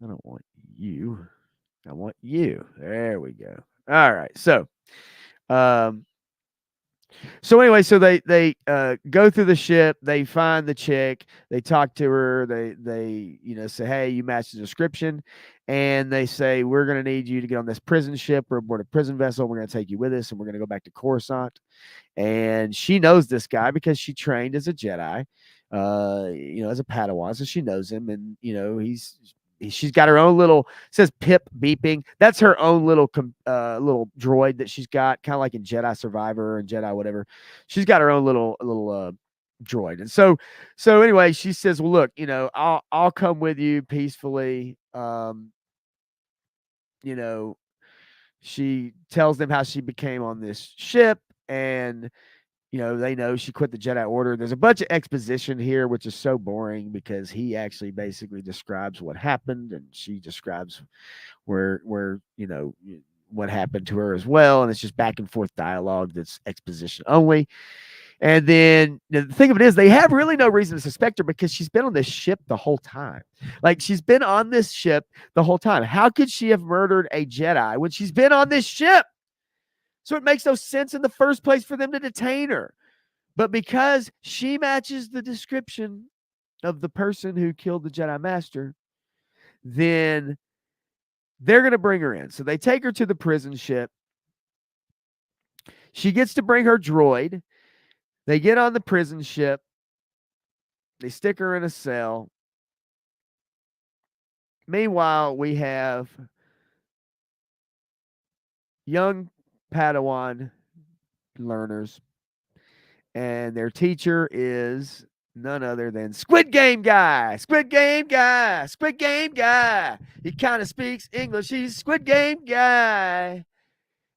[SPEAKER 1] I don't want you. I want you. There we go. All right. So anyway, so they go through the ship, they find the chick, they talk to her, they say, hey, you match the description, and they say, we're going to need you to get on this prison ship or aboard a prison vessel. We're going to take you with us, and we're going to go back to Coruscant. And she knows this guy because she trained as a Jedi, as a Padawan, so she knows him, and she's got her own little, says pip beeping. That's her own little little droid that she's got, kind of like in Jedi Survivor and Jedi whatever. She's got her own little droid. And so anyway, she says, well, look, I'll come with you peacefully. She tells them how she became on this ship, and they know she quit the Jedi Order. There's a bunch of exposition here, which is so boring because he actually basically describes what happened, and she describes where what happened to her as well, and it's just back and forth dialogue that's exposition only. And then the thing of it is, they have really no reason to suspect her because she's been on this ship the whole time. Like, she's been on this ship the whole time. How could she have murdered a Jedi when she's been on this ship? So it makes no sense in the first place for them to detain her. But because she matches the description of the person who killed the Jedi Master, then they're going to bring her in. So they take her to the prison ship. She gets to bring her droid. They get on the prison ship. They stick her in a cell. Meanwhile, we have young Padawan learners, and their teacher is none other than Squid Game guy. Squid Game guy. Squid Game guy. He kind of speaks English. He's Squid Game guy.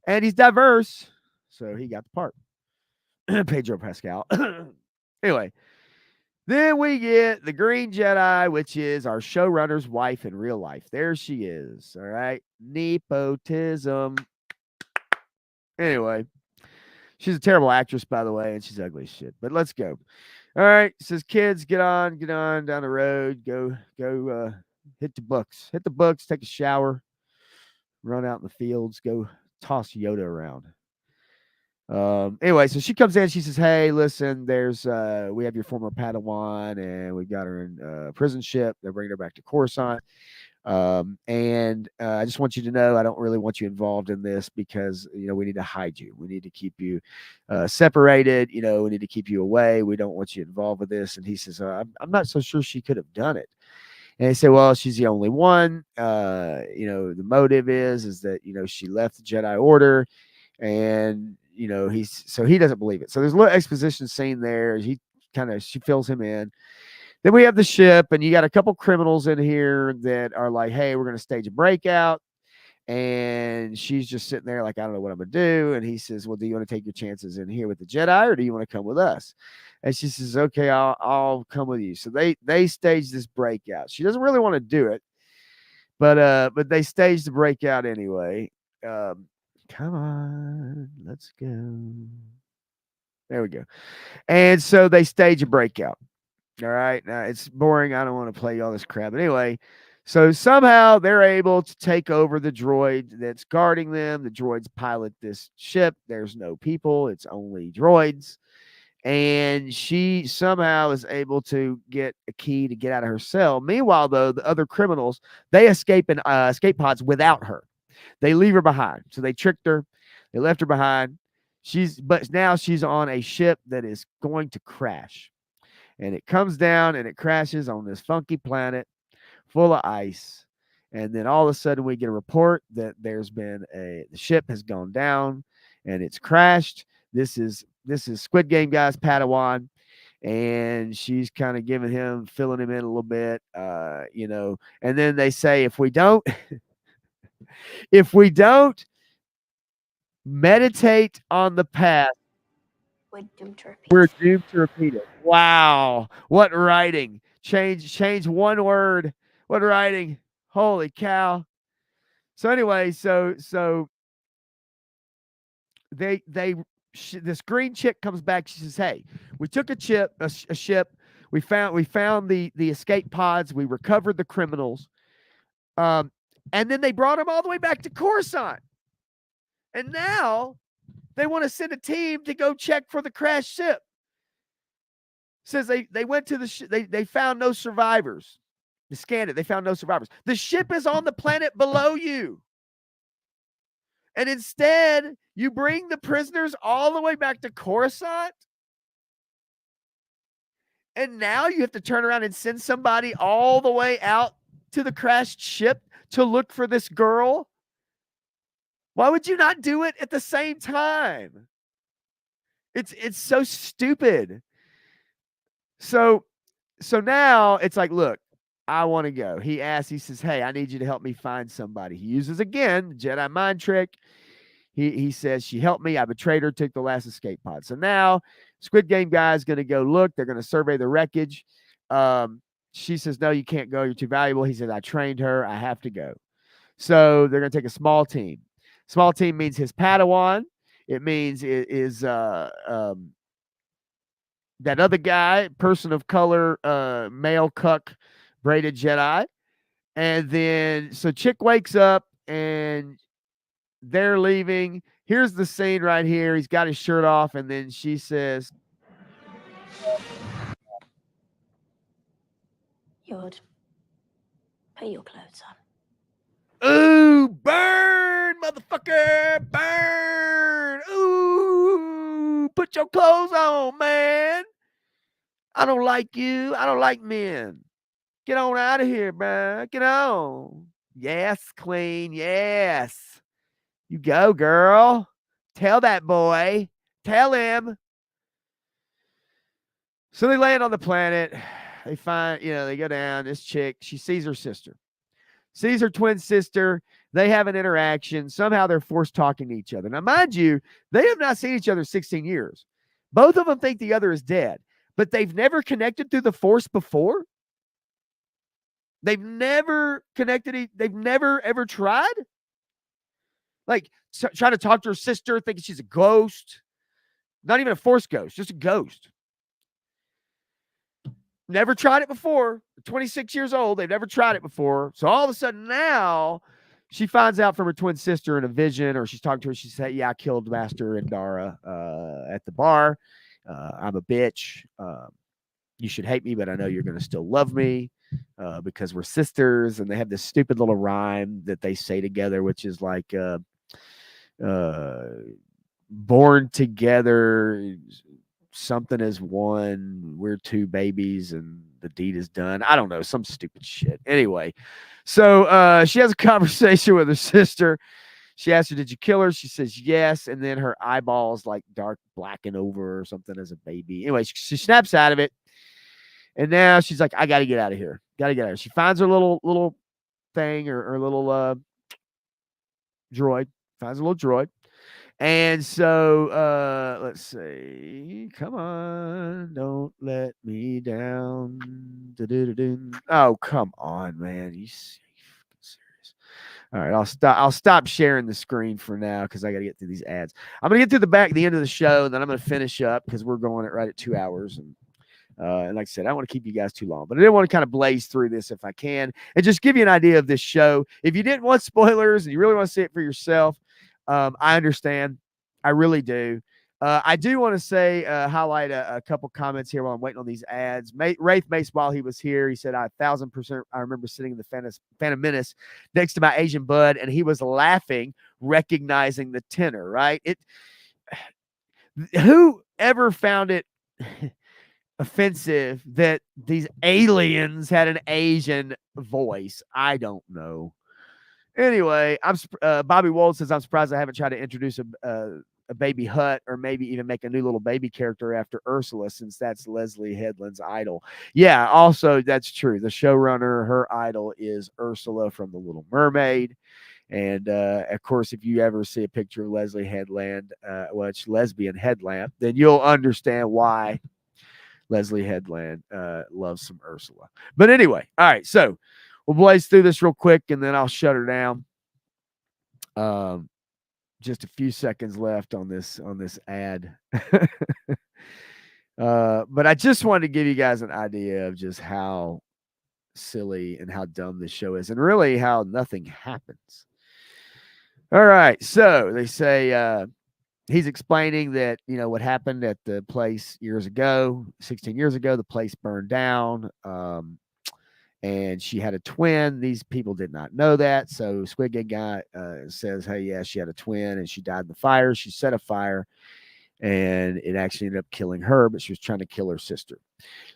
[SPEAKER 1] And he's diverse. So he got the part. Pedro Pascal. Anyway, then we get the Green Jedi, which is our showrunner's wife in real life. There she is. All right. Nepotism. Anyway, she's a terrible actress, by the way, and she's ugly as shit. But let's go. All right. It says, kids, get on down the road. Go hit the books. Hit the books, take a shower, run out in the fields, go toss Yoda around. Anyway, so she comes in, she says, hey, listen, there's we have your former Padawan, and we got her in a prison ship. They're bringing her back to Coruscant. And I just want you to know, I don't really want you involved in this because, we need to hide you. We need to keep you separated. We need to keep you away. We don't want you involved with this. And he says, I'm not so sure she could have done it. And they say, well, she's the only one. The motive is that, she left the Jedi Order, and, he doesn't believe it. So there's a little exposition scene there. She fills him in. Then we have the ship, and you got a couple criminals in here that are like, hey, we're going to stage a breakout. And she's just sitting there like, I don't know what I'm going to do. And he says, well, do you want to take your chances in here with the Jedi, or do you want to come with us? And she says, okay, I'll come with you. So they stage this breakout. She doesn't really want to do it, but they stage the breakout anyway. Come on, let's go. There we go. And so they stage a breakout. All right. Now it's boring. I don't want to play all this crap. But anyway, So somehow they're able to take over the droid that's guarding them. The droids pilot this ship. There's no people, it's only droids. And she somehow is able to get a key to get out of her cell. Meanwhile, though, the other criminals, they escape in escape pods without her. They leave her behind. So they tricked her. They left her behind. But now she's on a ship that is going to crash. And it comes down and it crashes on this funky planet full of ice. And then all of a sudden we get a report that the ship has gone down and it's crashed. This is Squid Game guy's Padawan, and she's kind of filling him in a little bit, and then they say, if we don't meditate on the past,
[SPEAKER 3] We're doomed to repeat.
[SPEAKER 1] we're doomed to repeat it. Wow, what writing! Change one word. What writing? Holy cow! So anyway, so this green chick comes back. She says, "Hey, we took a ship. We found the escape pods. We recovered the criminals, and then they brought them all the way back to Coruscant. And now they want to send a team to go check for the crashed ship. Says they went to they found no survivors. They scanned it. They found no survivors. The ship is on the planet below you. And instead, you bring the prisoners all the way back to Coruscant. And now you have to turn around and send somebody all the way out to the crashed ship to look for this girl. Why would you not do it at the same time? It's so stupid. So now it's like, look, I want to go. He says, hey, I need you to help me find somebody. He uses again the Jedi mind trick. He says, she helped me. I betrayed her, took the last escape pod. So now Squid Game guy is going to go look. They're going to survey the wreckage. She says, no, you can't go. You're too valuable. He says, I trained her. I have to go. So they're going to take a small team. Small team means his Padawan. It means it is that other guy, person of color, male cuck, braided Jedi. And then, so Chick wakes up and they're leaving. Here's the scene right here. He's got his shirt off, and then she says,
[SPEAKER 3] Yod, put your clothes on.
[SPEAKER 1] ooh, burn, motherfucker, burn. Ooh, put your clothes on, man. I don't like you. I don't like men. Get on out of here, man. Get on. Yes, Queen. Yes. You go, girl. Tell that boy. Tell him. So they land on the planet. They find, they go down. This chick, she sees her sister. Sees her twin sister. They have an interaction. Somehow they're forced talking to each other. Now, mind you, they have not seen each other 16 years. Both of them think the other is dead, but they've never connected through the Force before. They've never connected. They've never, ever tried. Like, trying to talk to her sister, thinking she's a ghost. Not even a Force ghost, just a ghost. Never tried it before. 26 years old. They've never tried it before. So all of a sudden now, she finds out from her twin sister in a vision, or she's talking to her. She said, yeah, I killed Master and Dara at the bar. I'm a bitch. You should hate me, but I know you're going to still love me because we're sisters. And they have this stupid little rhyme that they say together, which is like, born together, something is one, we're two babies, and the deed is done. I don't know, some stupid shit. Anyway, so she has a conversation with her sister. She asks her, did you kill her? She says yes, and then her eyeballs like dark blacken over or something as a baby. Anyway, she snaps out of it, and now she's like, I gotta get out of here. Gotta get out of here. She finds her little thing, or her little droid. Finds a little droid. And so let's see. Come on, don't let me down. Oh, come on, man. You serious? All right, I'll stop sharing the screen for now because I got to get through these ads. I'm gonna get to the end of the show, and then I'm gonna finish up because we're going right at 2 hours. And And like I said, I don't want to keep you guys too long, but I didn't want to kind of blaze through this if I can and just give you an idea of this show. If you didn't want spoilers and you really want to see it for yourself, I understand. I really do. I do want to say, highlight a couple comments here while I'm waiting on these ads. Rafe Mace, while he was here, he said, 1,000%. I remember sitting in the Phantom Menace next to my Asian bud, and he was laughing, recognizing the tenor, right? Who ever found it offensive that these aliens had an Asian voice? I don't know. Anyway, Bobby Wold says, I'm surprised I haven't tried to introduce a baby Hut or maybe even make a new little baby character after Ursula, since that's Leslie Headland's idol. Yeah, also, that's true. The showrunner, her idol is Ursula from The Little Mermaid. And of course, if you ever see a picture of Leslie Headland, which lesbian Headland, then you'll understand why Leslie Headland loves some Ursula. But anyway, all right, so we'll blaze through this real quick, and then I'll shut her down. Just a few seconds left on this ad. But I just wanted to give you guys an idea of just how silly and how dumb this show is, and really how nothing happens. All right, so they say he's explaining that, what happened at the place years ago, 16 years ago, the place burned down, and she had a twin. These people did not know that. So Squid Game guy says, hey, yeah, she had a twin and she died in the fire. She set a fire and it actually ended up killing her, but she was trying to kill her sister.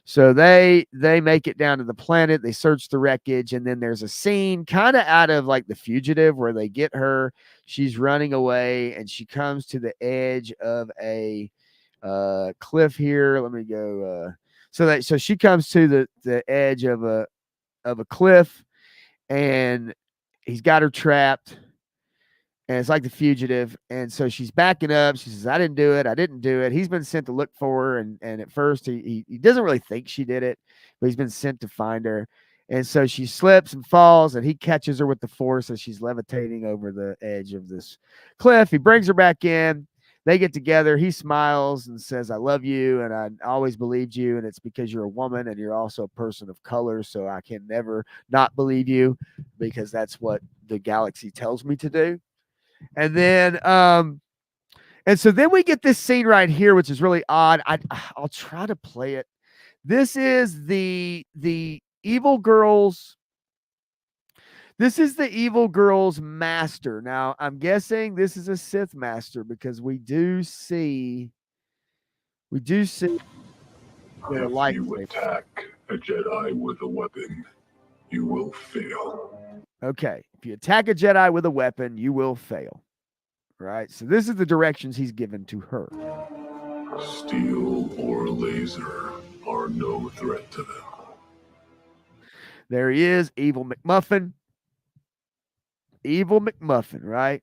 [SPEAKER 1] So they make it down to the planet. They search the wreckage, and then there's a scene kind of out of like The Fugitive where they get her. She's running away, and she comes to the edge of a cliff here. Let me go. So she comes to the edge of a cliff, and he's got her trapped. And it's like The Fugitive. And so she's backing up. She says, I didn't do it. He's been sent to look for her. And at first he doesn't really think she did it, but he's been sent to find her. And so she slips and falls, and he catches her with the force as she's levitating over the edge of this cliff. He brings her back in. They get together. He smiles and says, I love you, and I always believed you, and it's because you're a woman and you're also a person of color, so I can never not believe you, because that's what the galaxy tells me to do. And then and so then we get this scene right here, which is really odd. I'll try to play it. This is the evil girl's master. Now, I'm guessing this is a Sith master, because we do see
[SPEAKER 6] If you attack a Jedi with a weapon, you will fail.
[SPEAKER 1] Okay, if you attack a Jedi with a weapon, you will fail. Right? So this is the directions he's given to her.
[SPEAKER 6] Steel or laser are no threat to them.
[SPEAKER 1] There he is, Evil McMuffin. Evil McMuffin, right?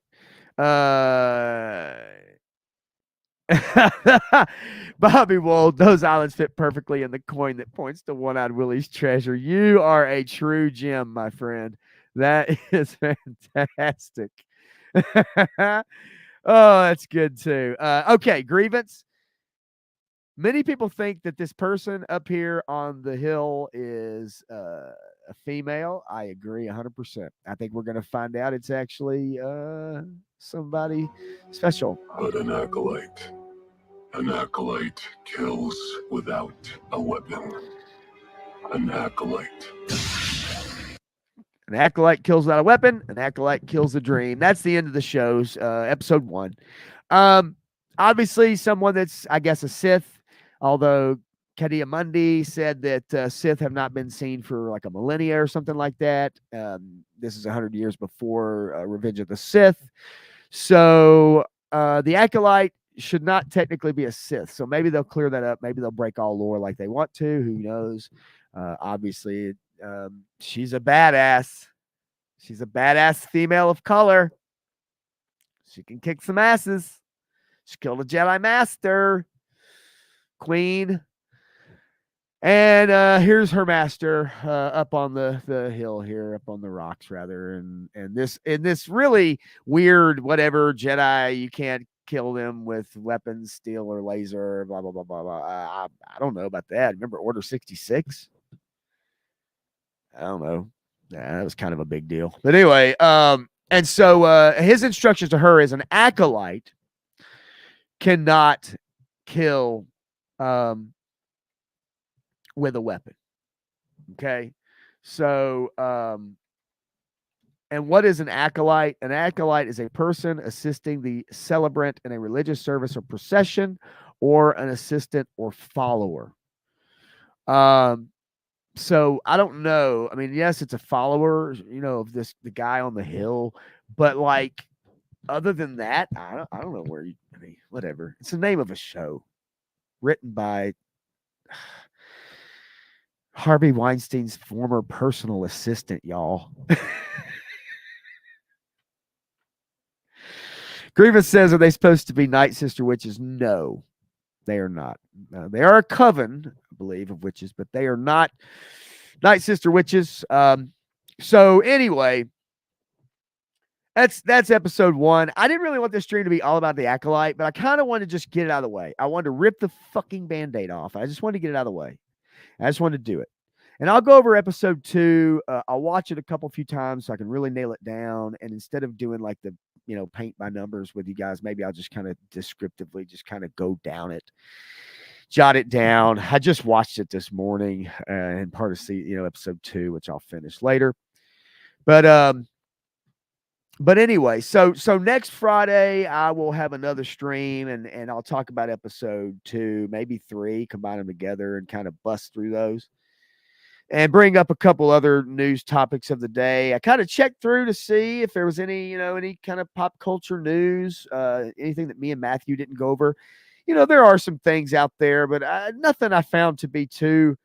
[SPEAKER 1] Bobby Wold, those islands fit perfectly in the coin that points to One-Eyed Willie's treasure. You are a true gem, my friend. That is fantastic. Oh, that's good too. Okay, grievance. Many people think that this person up here on the hill is a female. I agree 100%. I think we're going to find out it's actually somebody special.
[SPEAKER 6] But an acolyte kills without a weapon. An acolyte
[SPEAKER 1] kills without a weapon. An acolyte kills a dream. That's the end of the show's episode 1. Obviously, someone that's, I guess, a Sith, although Kadia Mundi said that Sith have not been seen for like a millennia or something like that. This is 100 years before Revenge of the Sith. So the acolyte should not technically be a Sith. So maybe they'll clear that up. Maybe they'll break all lore like they want to. Who knows? Obviously, she's a badass. She's a badass female of color. She can kick some asses. She killed a Jedi Master. Queen. And here's her master up on the hill here, up on the rocks rather. And this really weird whatever Jedi you can't kill them with weapons, steel or laser, blah, blah, blah, blah, blah. I don't know about that. Remember Order 66? I don't know. Yeah, that was kind of a big deal. But anyway, and so his instructions to her is an acolyte cannot kill with a weapon. Okay. So, and what is an acolyte? An acolyte is a person assisting the celebrant in a religious service or procession, or an assistant or follower. So I don't know. I mean, yes, it's a follower, of the guy on the hill, but like other than that, I don't know where I mean, whatever. It's the name of a show written by Harvey Weinstein's former personal assistant, y'all. Grievous says, are they supposed to be Night Sister witches? No, they are not. They are a coven, I believe, of witches, but they are not Night Sister witches. So anyway, that's episode 1. I didn't really want this stream to be all about the acolyte, but I kind of wanted to just get it out of the way. I wanted to rip the fucking Band-Aid off. I just wanted to get it out of the way. I just wanted to do it. And I'll go over episode 2. I'll watch it a few times so I can really nail it down. And instead of doing like the, paint by numbers with you guys, maybe I'll just kind of descriptively just kind of go down it, jot it down. I just watched it this morning and part of episode 2, which I'll finish later. But anyway, so next Friday I will have another stream and I'll talk about episode 2, maybe 3, combine them together and kind of bust through those. And bring up a couple other news topics of the day. I kind of checked through to see if there was any kind of pop culture news, anything that me and Matthew didn't go over. There are some things out there, but nothing I found to be too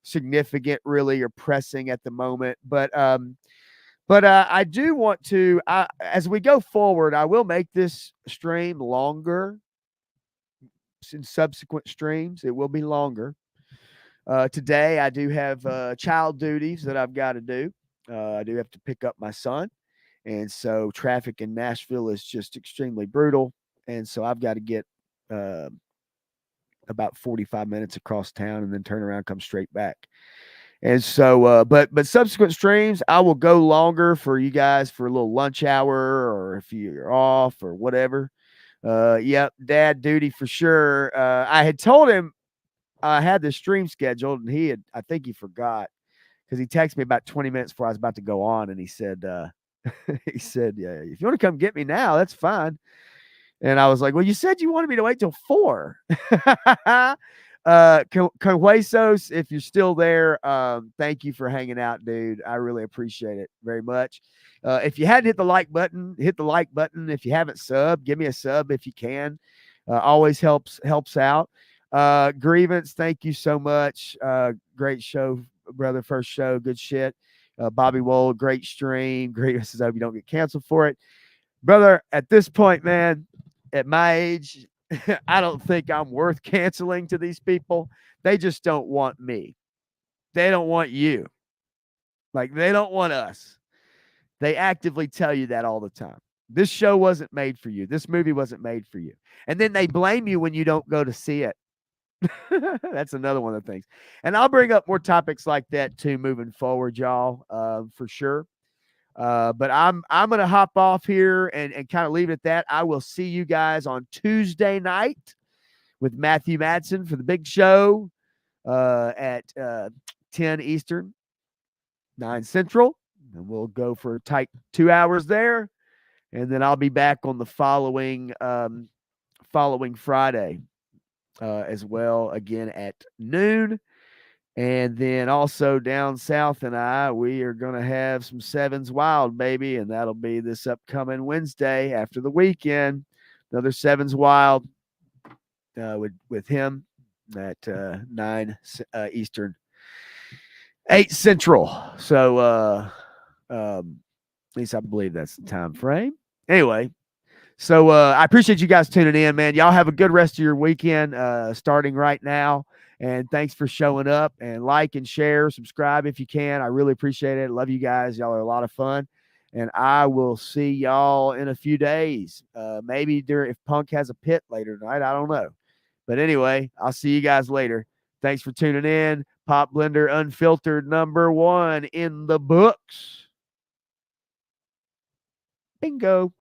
[SPEAKER 1] significant, really, or pressing at the moment. But I do want to, as we go forward, I will make this stream longer. In subsequent streams, it will be longer. Today, I do have child duties that I've got to do. I do have to pick up my son. And so traffic in Nashville is just extremely brutal. And so I've got to get about 45 minutes across town and then turn around, come straight back. And so, but subsequent streams, I will go longer for you guys for a little lunch hour or if you're off or whatever. Yep, dad duty for sure. I had told him I had this stream scheduled and I think he forgot because he texted me about 20 minutes before I was about to go on. And he said, yeah, if you want to come get me now, that's fine. And I was like, well, you said you wanted me to wait till 4. Conhuesos, if you're still there, thank you for hanging out, dude. I really appreciate it very much. If you hadn't hit the like button, hit the like button. If you haven't subbed, give me a sub if you can. Always helps out. Grievance, thank you so much. Great show, brother. First show, good shit. Bobby Wold, great stream. Grievance says, I hope you don't get canceled for it. Brother, at this point, man, at my age, I don't think I'm worth canceling to these people. They just don't want me. They don't want you. Like, they don't want us. They actively tell you that all the time. This show wasn't made for you. This movie wasn't made for you. And then they blame you when you don't go to see it. That's another one of the things. And I'll bring up more topics like that too moving forward, y'all, for sure. But I'm going to hop off here and kind of leave it at that. I will see you guys on Tuesday night with Matthew Madsen for the big show at 10 Eastern, 9 Central. And we'll go for a tight 2 hours there. And then I'll be back on the following Friday as well, again at noon. And then also down south we are going to have some Sevens Wild, baby. And that'll be this upcoming Wednesday after the weekend. Another Sevens Wild with him at 9 Eastern, 8 Central. So at least I believe that's the time frame. Anyway, so I appreciate you guys tuning in, man. Y'all have a good rest of your weekend starting right now. And thanks for showing up and like and share, subscribe if you can. I really appreciate it. Love you guys. Y'all are a lot of fun. And I will see y'all in a few days. Maybe if Punk has a pit later tonight. I don't know. But anyway, I'll see you guys later. Thanks for tuning in. Pop Blender Unfiltered #1 in the books. Bingo.